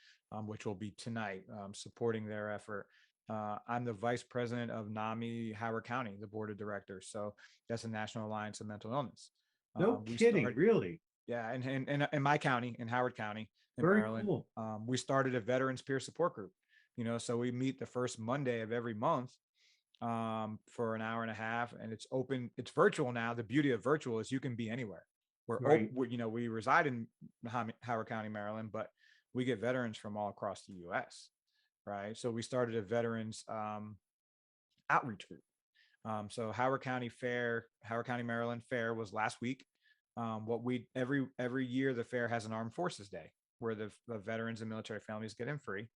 which will be tonight, supporting their effort. I'm the vice president of NAMI Howard County, the board of directors. So that's the National Alliance of Mental Illness. No We kidding, start, really. yeah, in my county, in Howard County, in Very Maryland, cool. we started a veterans peer support group. So we meet the first Monday of every month for an hour and a half, and it's open. It's virtual now. The beauty of virtual is you can be anywhere. Right. We reside in Howard County, Maryland, but we get veterans from all across the U.S. Right. So we started a veterans outreach group. So Howard County, Maryland Fair was last week. What we every year the fair has an Armed Forces Day where the veterans and military families get in free.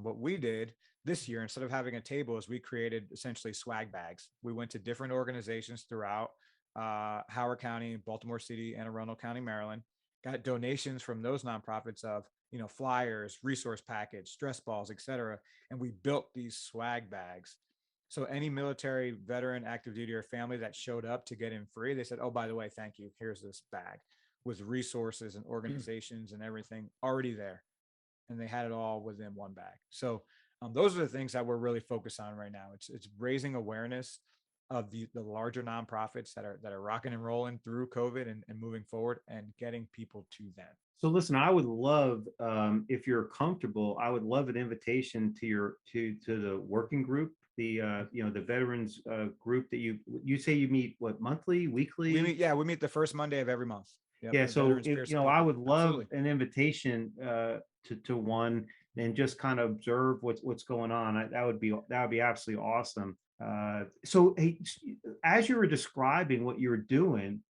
What we did this year, instead of having a table, is we created essentially swag bags. We went to different organizations throughout Howard County, Baltimore City, Anne Arundel County, Maryland, got donations from those nonprofits of flyers, resource package, stress balls, etc. And we built these swag bags. So any military veteran, active duty, or family that showed up to get in free, they said, "Oh, by the way, thank you. Here's this bag with resources and organizations and everything already there." And they had it all within one bag. So those are the things that we're really focused on right now. It's raising awareness of the larger nonprofits that are rocking and rolling through COVID and moving forward and getting people to them. So listen, I would love, if you're comfortable, I would love an invitation to to the working group, the veterans group that you say you meet what, monthly, weekly? We meet the first Monday of every month. Yep, Yeah, the so Veterans if Peer I Support would Group. love Absolutely. an invitation to one and just kind of observe what's going on. That would be absolutely awesome. So hey, as you were describing what you were doing,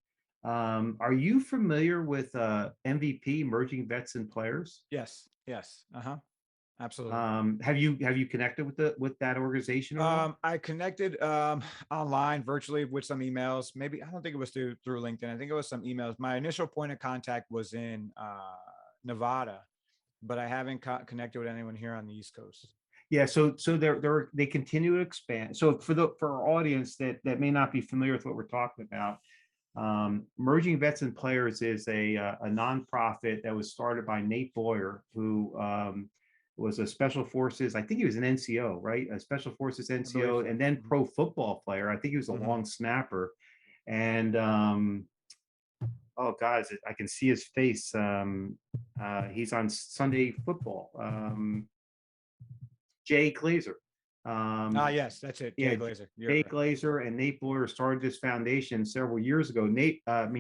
are you familiar with MVP, Emerging Vets and Players? Yes. Uh-huh. Absolutely. Have you connected with that organization at all? I connected online virtually with some emails. Maybe I don't think it was through LinkedIn. I think it was some emails. My initial point of contact was in Nevada, but I haven't connected with anyone here on the East Coast. Yeah, so they continue to expand. So for our audience that may not be familiar with what we're talking about, Merging Vets and Players is a nonprofit that was started by Nate Boyer, who was a Special Forces, I think he was an NCO, right? A Special Forces NCO, and then pro football player. I think he was a long snapper. And oh guys, I can see his face. He's on Sunday Football. Jay Glazer. Yes, that's it. Yeah, Jay Glazer. Jay Glazer and Nate Boyer started this foundation several years ago.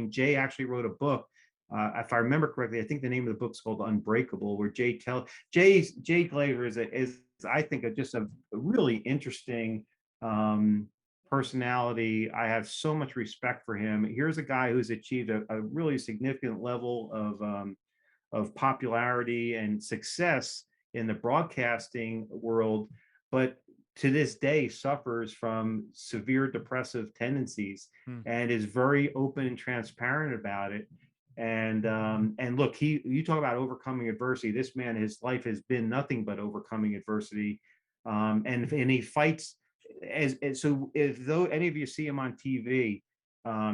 Jay actually wrote a book. If I remember correctly, I think the name of the book's called Unbreakable, where Jay Glazer is I think just a really interesting personality. I have so much respect for him. Here's a guy who's achieved a really significant level of popularity and success in the broadcasting world, but to this day suffers from severe depressive tendencies and is very open and transparent about it. And look, you talk about overcoming adversity. This man, his life has been nothing but overcoming adversity. And he fights so if though any of you see him on TV,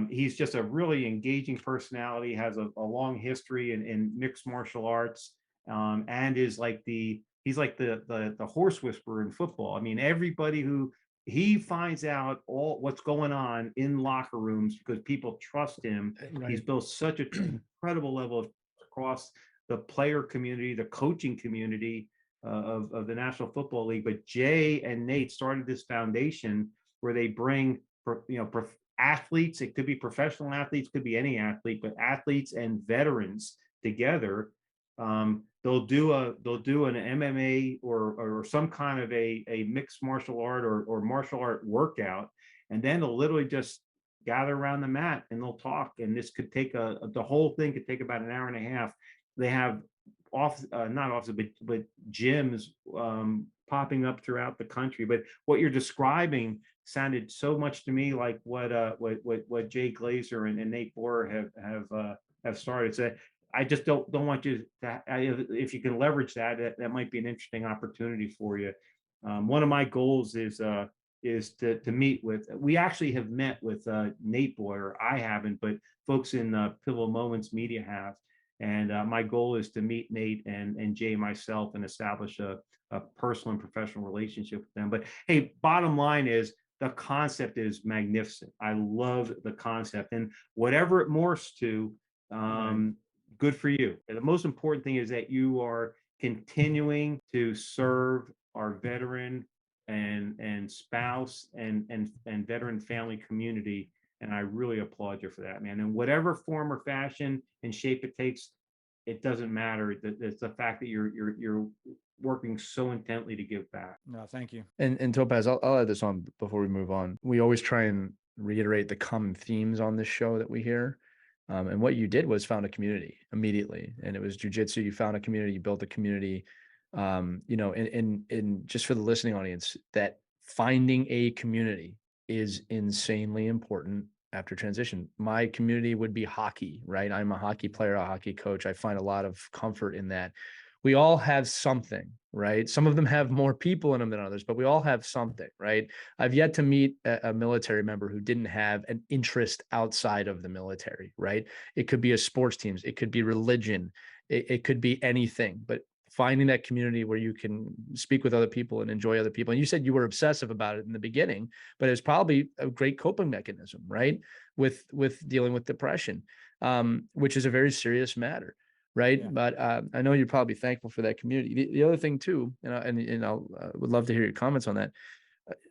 he's just a really engaging personality, has a long history in mixed martial arts, and is like he's like the horse whisperer in football. I mean, everybody who he finds out all what's going on in locker rooms because people trust him. Right. He's built such an incredible level across the player community, the coaching community of the National Football League. But Jay and Nate started this foundation where they bring athletes. It could be professional athletes, could be any athlete, but athletes and veterans together. They'll do an MMA or some kind of a mixed martial art or martial art workout, and then they'll literally just gather around the mat and they'll talk. And this could take the whole thing could take about an hour and a half. They have not offices, but gyms popping up throughout the country. But what you're describing sounded so much to me like what Jay Glazer and Nate Boyer have started. So I just don't want you to, if you can leverage that might be an interesting opportunity for you. One of my goals is to meet with, we actually have met with Nate Boyer. I haven't, but folks in Pivotal Moments Media have. And my goal is to meet Nate and Jay myself and establish a personal and professional relationship with them. But hey, bottom line is the concept is magnificent. I love the concept, and whatever it morphs to, good for you. And the most important thing is that you are continuing to serve our veteran and spouse and veteran family community. And I really applaud you for that, man. In whatever form or fashion and shape it takes, it doesn't matter. It's the fact that you're working so intently to give back. No, thank you. And Topaz, I'll add this on before we move on. We always try and reiterate the common themes on this show that we hear. And what you did was found a community immediately, and it was jujitsu. You found a community, you built a community. And just for the listening audience, that finding a community is insanely important after transition. My community would be hockey, right? I'm a hockey player, a hockey coach. I find a lot of comfort in that. We all have something, right? Some of them have more people in them than others, but we all have something, right? I've yet to meet a military member who didn't have an interest outside of the military, right? It could be a sports teams, it could be religion, it could be anything, but finding that community where you can speak with other people and enjoy other people. And you said you were obsessive about it in the beginning, but it's probably a great coping mechanism, right? With dealing with depression, which is a very serious matter. Right. Yeah. But I know you're probably thankful for that community. The other thing too, and I would love to hear your comments on that.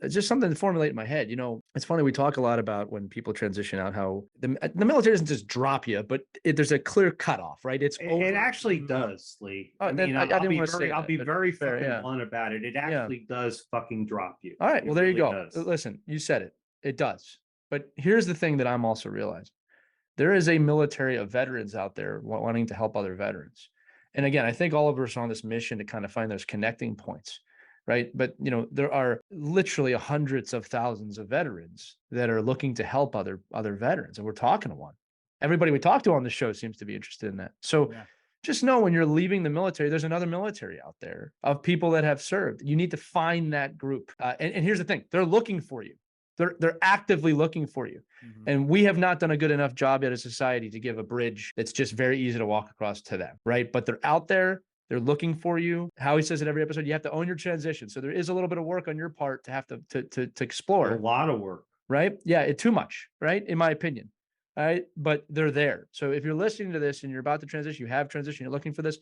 It's just something to formulate in my head. You know, it's funny. We talk a lot about when people transition out, how the military doesn't just drop you, but there's a clear cutoff, right? It actually does, Lee. I'll be very fucking blunt about it. It actually does fucking drop you. All right. Well, there you go. Listen, you said it. It does. But here's the thing that I'm also realizing. There is a military of veterans out there wanting to help other veterans. And again, I think all of us are on this mission to kind of find those connecting points, right? But, you know, there are literally hundreds of thousands of veterans that are looking to help other veterans. And we're talking to one. Everybody we talk to on the show seems to be interested in that. So just know when you're leaving the military, there's another military out there of people that have served. You need to find that group. And here's the thing, they're looking for you. They're actively looking for you. Mhm. And we have not done a good enough job yet as a society to give a bridge that's just very easy to walk across to them, right? But they're out there. They're looking for you. Howie says in every episode, you have to own your transition. So there is a little bit of work on your part to have to A explore, lot of work. right? Yeah, too much, right? In my opinion. All right. But they're there. So if you're listening to this and you're about to transition, you have transition, you're looking for this,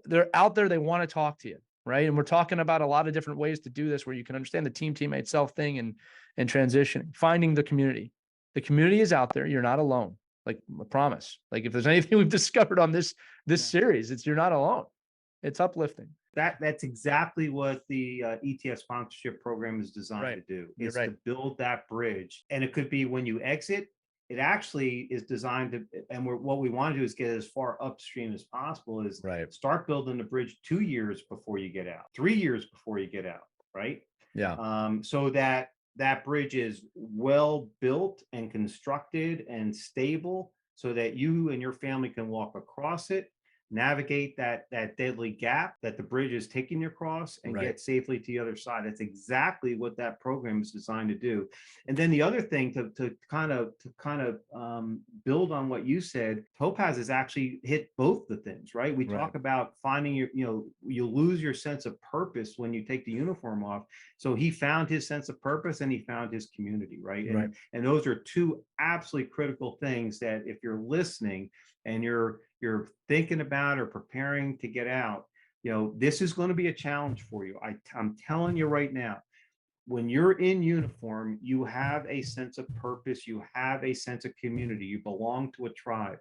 they're out there. They want to talk to you. Right. And we're talking about a lot of different ways to do this where you can understand the teammate self thing and transitioning, finding the community. The community is out there. You're not alone. Like I promise. Like if there's anything we've discovered on this series, it's you're not alone. It's uplifting. That's exactly what the ETS sponsorship program is designed Right. to do. You're It's right. to build that bridge. And it could be when you exit, it actually is designed to, and what we want to do is get as far upstream as possible, is Right. start building the bridge 2 years before you get out, 3 years before you get out, right? Yeah. So that that bridge is well built and constructed and stable so that you and your family can walk across it, navigate that deadly gap that the bridge is taking you across, and Right. get safely to the other side. That's exactly what that program is designed to do. And then the other thing to kind of build on what you said, Topaz has actually hit both the things, right? We Right. talk about finding your, you lose your sense of purpose when you take the uniform off. So he found his sense of purpose and he found his community, right? Right. And those are two absolutely critical things that if you're listening and you're thinking about or preparing to get out, this is going to be a challenge for you. I'm telling you right now, when you're in uniform, you have a sense of purpose, you have a sense of community, you belong to a tribe,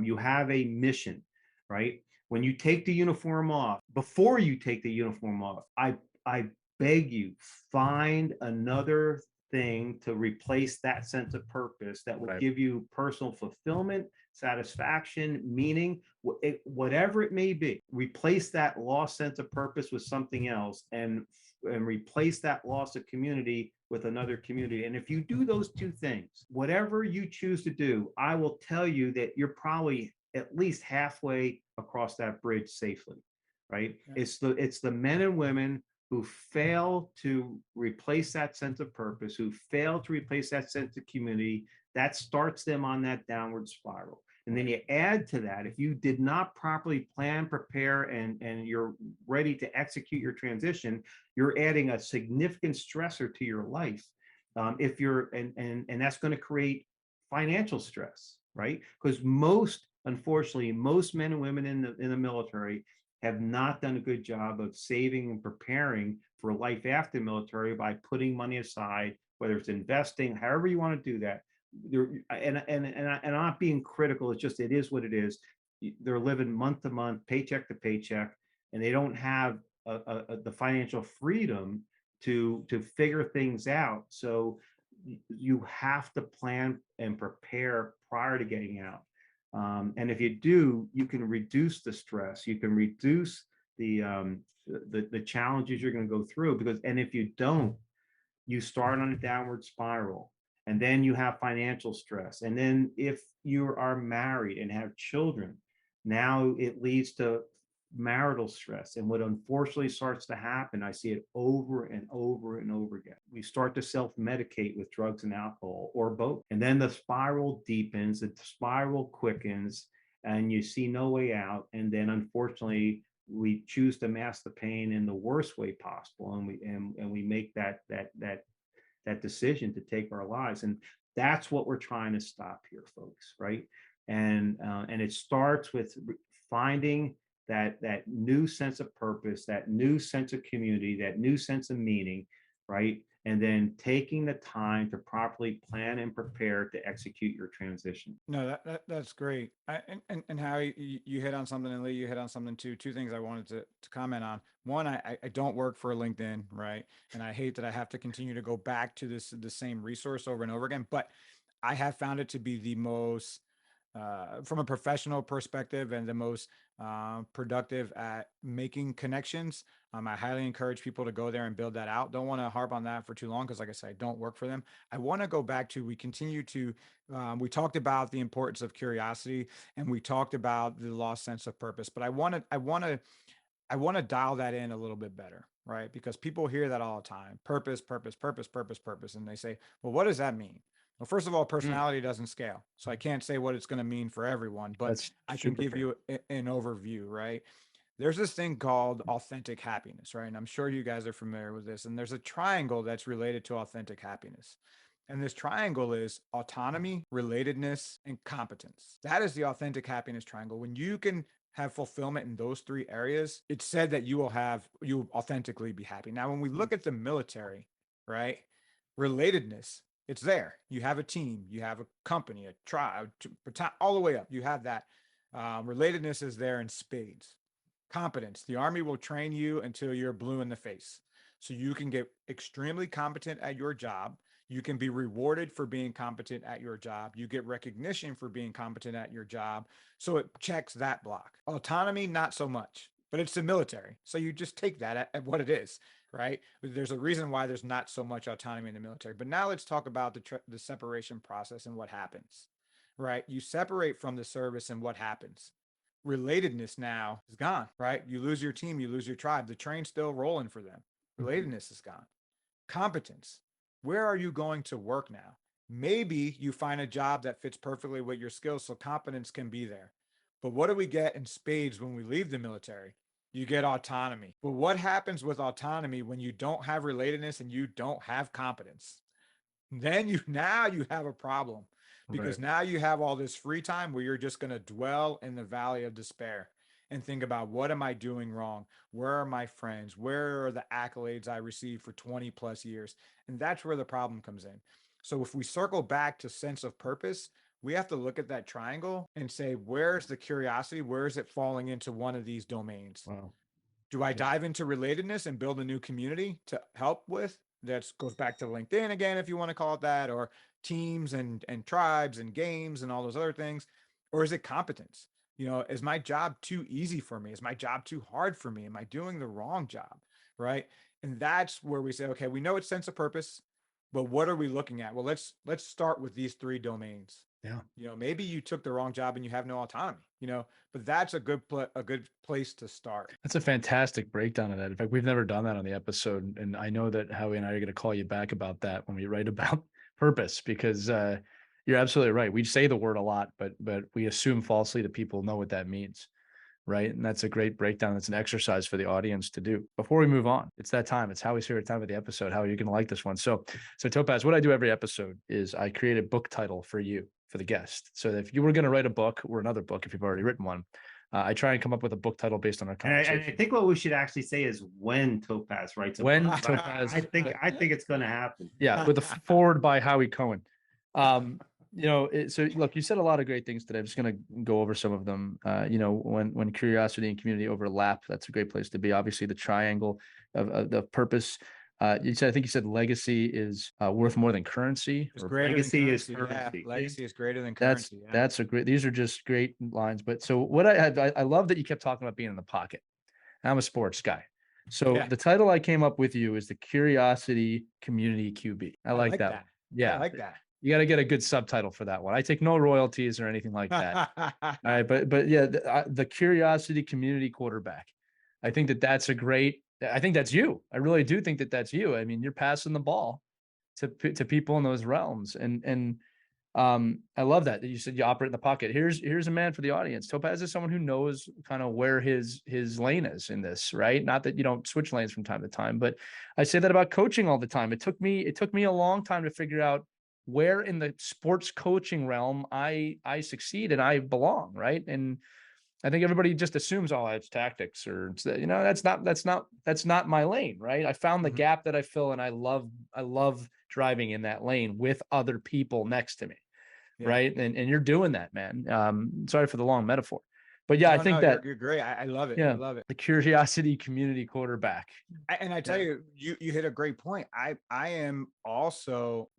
you have a mission, right? When you take the uniform off, before you take the uniform off, I beg you, find another thing to replace that sense of purpose that will Right. give you personal fulfillment, satisfaction, meaning, whatever it may be. Replace that lost sense of purpose with something else, and replace that loss of community with another community. And if you do those two things, whatever you choose to do, I will tell you that you're probably at least halfway across that bridge safely, right? Yeah. It's the men and women who fail to replace that sense of purpose, who fail to replace that sense of community, that starts them on that downward spiral. And then you add to that, if you did not properly plan, prepare, and you're ready to execute your transition, you're adding a significant stressor to your life. If you're, and that's going to create financial stress, right? Because unfortunately, most men and women in the military have not done a good job of saving and preparing for life after the military by putting money aside, whether it's investing, however you want to do that. I'm not being critical. It's just, it is what it is. They're living month to month, paycheck to paycheck, and they don't have the financial freedom to figure things out. So you have to plan and prepare prior to getting out. And if you do, you can reduce the stress. You can reduce the challenges you're going to go through. And if you don't, you start on a downward spiral, and then you have financial stress. And then if you are married and have children, now it leads to marital stress. And what unfortunately starts to happen, I see it over and over and over again. We start to self-medicate with drugs and alcohol, or both. And then the spiral deepens, the spiral quickens, and you see no way out. And then unfortunately, we choose to mask the pain in the worst way possible, and we make that decision to take our lives. And that's what we're trying to stop here, folks, right? And it starts with finding that new sense of purpose, that new sense of community, that new sense of meaning, right? And then taking the time to properly plan and prepare to execute your transition. No, that's great. And how you hit on something, and Lee, you hit on something too. Two things I wanted to comment on. One, I don't work for LinkedIn, right? And I hate that I have to continue to go back to the same resource over and over again. But I have found it to be the most from a professional perspective and the most productive at making connections. I highly encourage people to go there and build that out. Don't want to harp on that for too long because, like I said, I don't work for them. I want to go back to, we continue to, we talked about the importance of curiosity and we talked about the lost sense of purpose, but I want to dial that in a little bit better, right? Because people hear that all the time: purpose, purpose, purpose, purpose, purpose. And they say, well, what does that mean? Well, first of all, personality doesn't scale. So I can't say what it's going to mean for everyone, but That's I can super give fair. you an overview, right? There's this thing called authentic happiness, right? And I'm sure you guys are familiar with this. And there's a triangle that's related to authentic happiness. And this triangle is autonomy, relatedness, and competence. That is the authentic happiness triangle. When you can have fulfillment in those three areas, it's said that you will authentically be happy. Now, when we look at the military, right? Relatedness, it's there. You have a team, you have a company, a tribe, all the way up. You have that. Relatedness is there in spades. Competence, the Army will train you until you're blue in the face. So you can get extremely competent at your job. You can be rewarded for being competent at your job. You get recognition for being competent at your job. So it checks that block. Autonomy, not so much, but it's the military. So you just take that at what it is, right? There's a reason why there's not so much autonomy in the military. But now let's talk about the separation process and what happens, right? You separate from the service and what happens. Relatedness now is gone, right? You lose your team, you lose your tribe. The train's still rolling for them. Relatedness is gone. Competence, where are you going to work now? Maybe you find a job that fits perfectly with your skills, so competence can be there. But what do we get in spades when we leave the military? You get autonomy. But what happens with autonomy when you don't have relatedness and you don't have competence? Then now you have a problem, because Right. now you have all this free time where you're just going to dwell in the valley of despair and think about, what am I doing wrong? Where are my friends? Where are the accolades I received for 20 plus years? And that's where the problem comes in. So if we circle back to sense of purpose, we have to look at that triangle and say, where's the curiosity? Where is it falling into one of these domains? Wow. Do I Yeah. dive into relatedness and build a new community to help with? That goes back to LinkedIn again, if you want to call it that, or teams and tribes and games and all those other things. Or is it competence? Is my job too easy for me? Is my job too hard for me? Am I doing the wrong job? Right. And that's where we say, okay, we know it's sense of purpose, but what are we looking at? Well, let's start with these three domains. Yeah. Maybe you took the wrong job and you have no autonomy, but that's a good place to start. That's a fantastic breakdown of that. In fact, we've never done that on the episode. And I know that Howie and I are going to call you back about that when we write about purpose, because you're absolutely right. We say the word a lot, but we assume falsely that people know what that means. Right. And that's a great breakdown. That's an exercise for the audience to do. Before we move on, it's that time. It's Howie's favorite time of the episode. How are you going to like this one? So Topaz, what I do every episode is I create a book title for you, for the guest. So that if you were going to write a book or another book, if you've already written one, I try and come up with a book title based on our And conversation. I think what we should actually say is when Topaz writes a When book. Topaz, I think it's going to happen. yeah, with a forward by Howie Cohen. So look, you said a lot of great things today. I'm just going to go over some of them. When curiosity and community overlap, that's a great place to be. Obviously, the triangle of the purpose. I think you said legacy is worth more than currency. It's greater Legacy than is currency. Yeah, currency. legacy is greater than That's currency. Yeah. that's a great. These are just great lines. But so what I love that you kept talking about being in the pocket. I'm a sports guy. So Yeah. the title I came up with you is the Curiosity Community QB. I like that one. Yeah. I like that. You got to get a good subtitle for that one. I take no royalties or anything like that. All right, but yeah, the Curiosity Community Quarterback. I think that's a great. I think that's you. I really do think that's you. I mean, you're passing the ball to people in those realms, and I love that you said you operate in the pocket. Here's a man for the audience. Topaz is someone who knows kind of where his lane is in this, right? Not that you don't switch lanes from time to time, but I say that about coaching all the time. It took me a long time to figure out where in the sports coaching realm I succeed and I belong, right? And I think everybody just assumes, oh, it's tactics, or it's, that's not my lane, right? I found the gap that I fill, and I love driving in that lane with other people next to me, right? And you're doing that, man. Sorry for the long metaphor, but yeah, I think that you're great. I love it. yeah, I love it. the Curiosity Community Quarterback. And I tell you hit a great point. I am also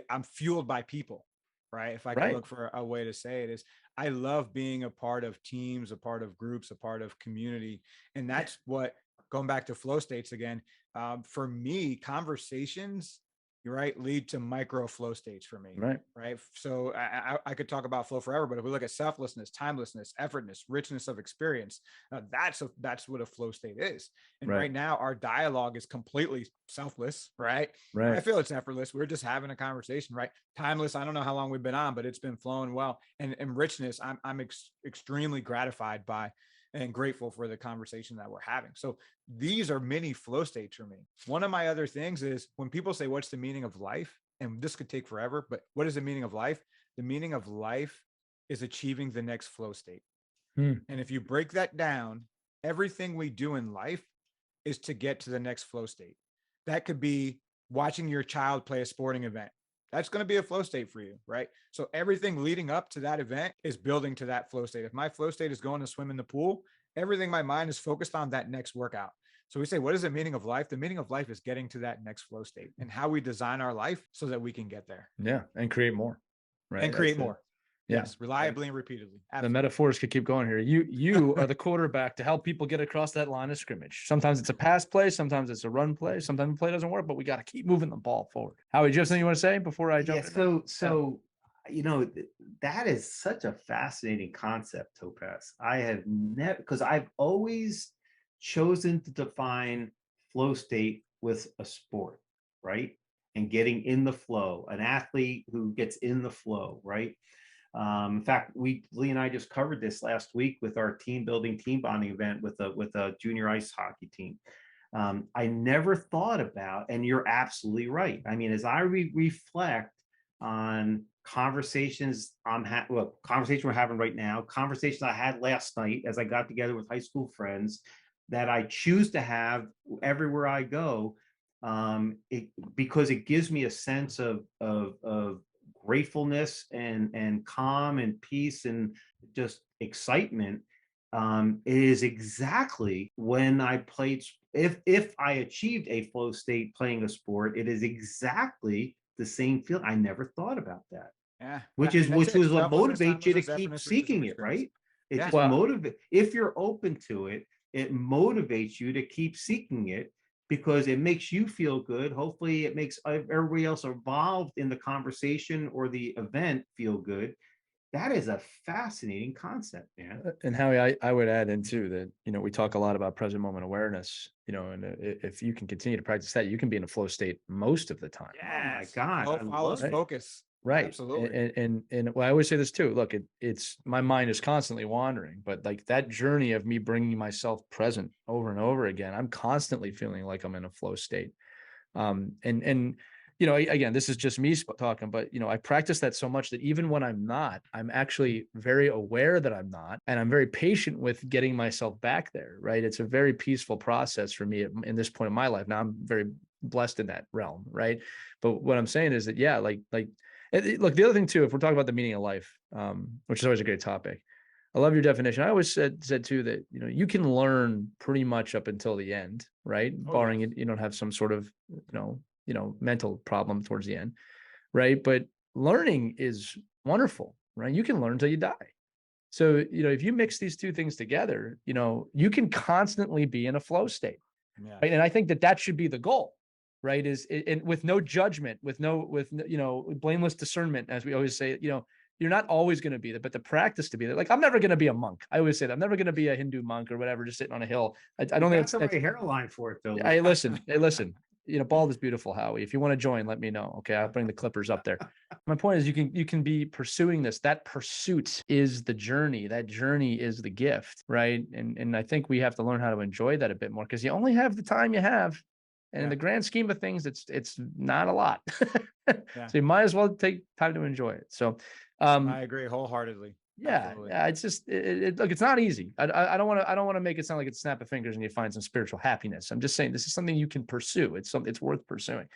I'm fueled by people, right? If I could look for a way to say it, is I love being a part of teams, a part of groups, a part of community. And that's what, going back to flow states again, for me, conversations, right, lead to micro flow states for me. Right. So I could talk about flow forever, but if we look at selflessness, timelessness, effortlessness, richness of experience, that's what a flow state is. And right now our dialogue is completely selfless, right? I feel it's effortless. We're just having a conversation, right? Timeless. I don't know how long we've been on, but it's been flowing well. And richness, I'm extremely gratified by and grateful for the conversation that we're having. So these are mini flow states for me. One of my other things is when people say, what's the meaning of life? And this could take forever, but what is the meaning of life? The meaning of life is achieving the next flow state. And if you break that down, everything we do in life is to get to the next flow state. That could be watching your child play a sporting event. That's going to be a flow state for you, right? So everything leading up to that event is building to that flow state. If my flow state is going to swim in the pool, everything in my mind is focused on that next workout. So we say, what is the meaning of life? The meaning of life is getting to that next flow state and how we design our life so that we can get there. Yeah. And create more. Right. And create more. Yes, reliably and repeatedly. Absolutely. The metaphors could keep going here. You are the quarterback to help people get across that line of scrimmage. Sometimes it's a pass play, sometimes it's a run play, sometimes the play doesn't work, but we got to keep moving the ball forward. Howie, do you have something you want to say before I jump in? So that is such a fascinating concept, Topaz. I have never, because I've always chosen to define flow state with a sport, right? And getting in the flow, an athlete who gets in the flow, right? In fact, Lee and I just covered this last week with our team building, team bonding event with a junior ice hockey team. I never thought about, and you're absolutely right. I mean, as I reflect on conversations conversation we're having right now, conversations I had last night as I got together with high school friends that I choose to have everywhere I go, because it gives me a sense of gratefulness and calm and peace and just excitement. It is exactly when I played. If I achieved a flow state playing a sport, it is exactly the same feel. I never thought about that. Yeah. Which was what motivates you to keep seeking it, right? It just motivates. If you're open to it, it motivates you to keep seeking it, because it makes you feel good. Hopefully it makes everybody else involved in the conversation or the event feel good. That is a fascinating concept, man. And Howie, I would add in too that, we talk a lot about present moment awareness, and if you can continue to practice that, you can be in a flow state most of the time. Yes. Oh my God. Follows focus. Right. Absolutely. And I always say this too. Look, it's my mind is constantly wandering, but like that journey of me bringing myself present over and over again, I'm constantly feeling like I'm in a flow state. Again, this is just me talking, but I practice that so much that even when I'm not, I'm actually very aware that I'm not, and I'm very patient with getting myself back there. Right. It's a very peaceful process for me in this point in my life. Now I'm very blessed in that realm. Right. But what I'm saying is that, look, the other thing too, if we're talking about the meaning of life, which is always a great topic, I love your definition. I always said too that you can learn pretty much up until the end, right? Barring you don't have some sort of mental problem towards the end, right? But learning is wonderful, right? You can learn till you die. So if you mix these two things together, you can constantly be in a flow state, right? And I think that should be the goal. Right. And with no judgment, with blameless discernment, as we always say, you're not always going to be there, but the practice to be there. Like, I'm never going to be a monk. I always say that I'm never going to be a Hindu monk or whatever, just sitting on a hill. I don't think that's a hairline for it though. Hey, listen, bald is beautiful, Howie. If you want to join, let me know. Okay. I'll bring the clippers up there. My point is you can be pursuing this. That pursuit is the journey. That journey is the gift. Right. And I think we have to learn how to enjoy that a bit more, because you only have the time you have. And in the grand scheme of things, it's not a lot. So you might as well take time to enjoy it. So I agree wholeheartedly. Absolutely. It's just look, it's not easy. I don't want to make it sound like it's snap of fingers and you find some spiritual happiness. I'm just saying this is something you can pursue. It's worth pursuing.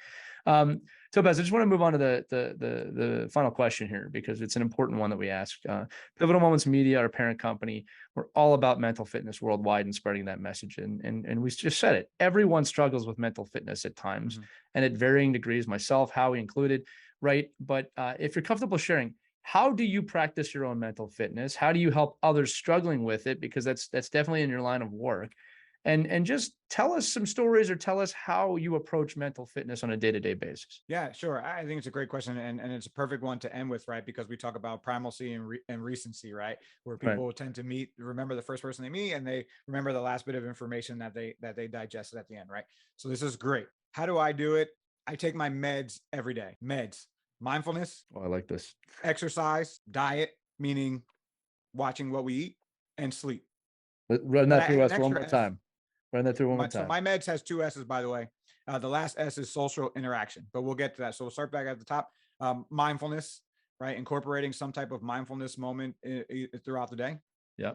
Topaz, I just want to move on to the final question here, because it's an important one that we ask. Pivotal Moments Media, our parent company, we're all about mental fitness worldwide and spreading that message. And we just said it. Everyone struggles with mental fitness at times, and at varying degrees, myself, Howie included, right? But if you're comfortable sharing, how do you practice your own mental fitness? How do you help others struggling with it? Because that's definitely in your line of work. And just tell us some stories, or tell us how you approach mental fitness on a day-to-day basis. Yeah, sure. I think it's a great question, and it's a perfect one to end with, right? Because we talk about primacy and recency, right? Where people tend to remember the first person they meet, and they remember the last bit of information that they digested at the end, right? So this is great. How do I do it? I take my meds every day. Meds, mindfulness. Oh, I like this. Exercise, diet, meaning watching what we eat, and sleep. Run that through us one more time. Run that through one more time. So my meds has 2 S's, by the way. The last S is social interaction, but we'll get to that. So we'll start back at the top. Mindfulness, right? Incorporating some type of mindfulness moment throughout the day. Yeah.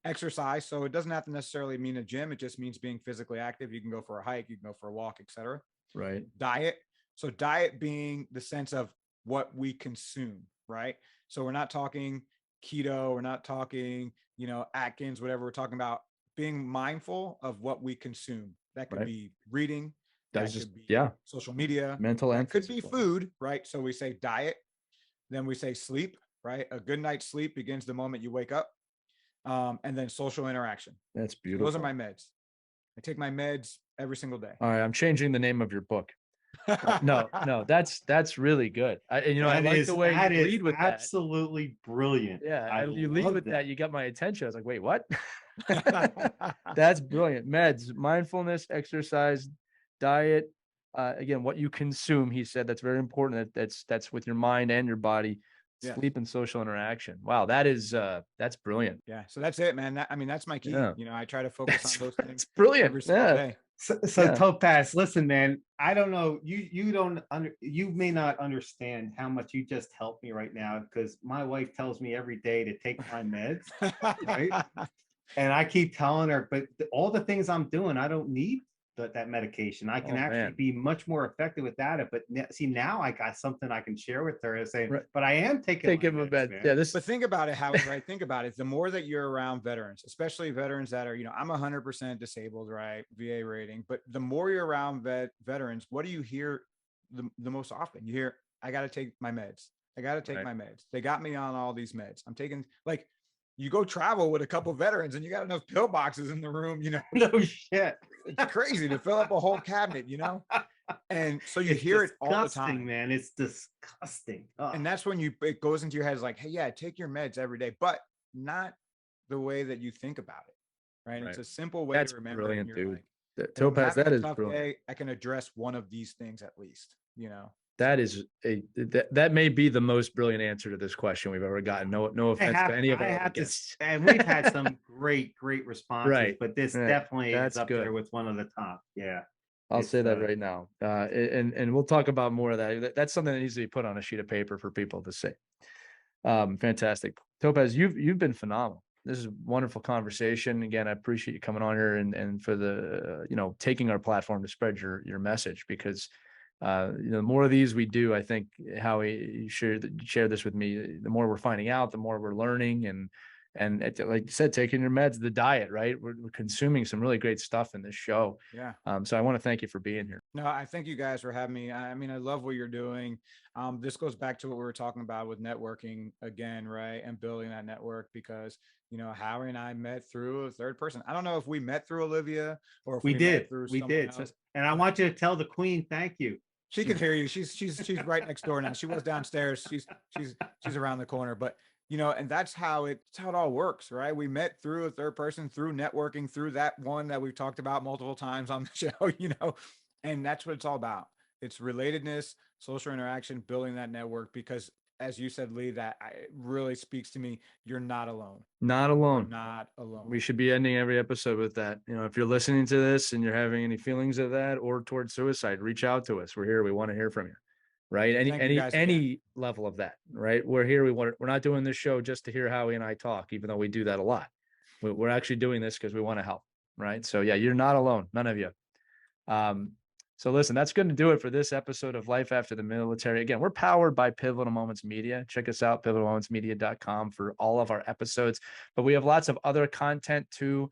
Exercise. So it doesn't have to necessarily mean a gym. It just means being physically active. You can go for a hike, you can go for a walk, etc. Right. Diet. So diet being the sense of what we consume, right? So we're not talking keto, we're not talking, Atkins, whatever. We're talking about being mindful of what we consume. That could be reading, that could be social media, mental, and could be food, right? So we say diet, then we say sleep, right? A good night's sleep begins the moment you wake up. And then social interaction. That's beautiful. Those are my meds. I take my meds every single day. All right, I'm changing the name of your book. No, that's really good. I like the way you lead with that. Absolutely brilliant. Yeah, you lead with that. You got my attention. I was like, wait, what? That's brilliant. Meds, mindfulness, exercise, diet. Again, what you consume. He said that's very important. That's with your mind and your body. Sleep and social interaction. Wow, that's brilliant. Yeah, so that's it, man. That's my key. Yeah. I try to focus on those things. It's brilliant. Every single day. So Topaz, listen, man, I don't know. You may not understand how much you just helped me right now, because my wife tells me every day to take my meds, right? And I keep telling her, but all the things I'm doing, I don't need that medication. I can actually be much more effective without it. But see, now I got something I can share with her and say, but I am taking my meds, man. Yeah, but think about it, Howie, right? Think about it. The more that you're around veterans, especially veterans that are, I'm 100% disabled, right? VA rating. But the more you're around veterans, what do you hear the most often? You hear, I got to take my meds. I got to take my meds. They got me on all these meds. I'm taking, like, you go travel with a couple of veterans and you got enough pill boxes in the room, No shit. It's crazy to fill up a whole cabinet, And so you hear it all the time, man. It's disgusting. Ugh. And that's when it goes into your head, is like, hey, yeah, take your meds every day, but not the way that you think about it. Right. It's a simple way to remember. Brilliant, dude. Like, Topaz, that is brilliant. Day, I can address one of these things at least, That may be the most brilliant answer to this question we've ever gotten. No offense to any of our guests. And we've had some great responses, right. But this definitely is up there with one of the top. Yeah. I'll say that right now. And we'll talk about more of that. That's something that needs to be put on a sheet of paper for people to see. Fantastic. Topaz, you've been phenomenal. This is a wonderful conversation. Again, I appreciate you coming on here and for the, taking our platform to spread your message, because the more of these we do, I think, Howie, you share this with me, the more we're finding out, the more we're learning, and like you said, taking your meds, the diet, right? We're consuming some really great stuff in this show. Yeah. So I want to thank you for being here. No, I thank you guys for having me. I love what you're doing. This goes back to what we were talking about with networking again, right? And building that network, because, Howie and I met through a third person. I don't know if we met through Olivia or if we did. Met through someone else. And I want you to tell the Queen, thank you. She can hear you. She's right next door now. She was downstairs. She's around the corner, but and that's how it all works, right? We met through a third person, through networking, through that one that we've talked about multiple times on the show, and that's what it's all about. It's relatedness, social interaction, building that network, because as you said, Lee, that really speaks to me. You're not alone. Not alone. You're not alone. We should be ending every episode with that. If you're listening to this and you're having any feelings of that or towards suicide, reach out to us. We're here. We want to hear from you. Right. Any level of that. Right. We're here. We're not doing this show just to hear Howie and I talk, even though we do that a lot. We're actually doing this because we want to help. Right. So yeah, you're not alone. None of you. So listen, that's going to do it for this episode of Life After the Military. Again, we're powered by Pivotal Moments Media. Check us out, pivotalmomentsmedia.com, for all of our episodes. But we have lots of other content too,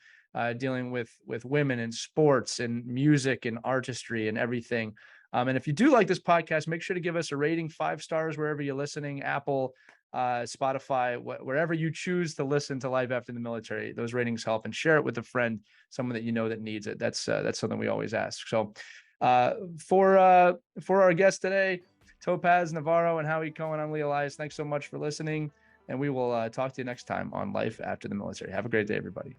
dealing with women and sports and music and artistry and everything. And if you do like this podcast, make sure to give us a rating, 5 stars, wherever you're listening, Apple, Spotify, wherever you choose to listen to Life After the Military. Those ratings help, and share it with a friend, someone that you know that needs it. That's something we always ask. So for our guest today, Topaz, Navarro, and Howie Cohen, I'm Lee Elias. Thanks so much for listening, and we will talk to you next time on Life After the Military. Have a great day, everybody.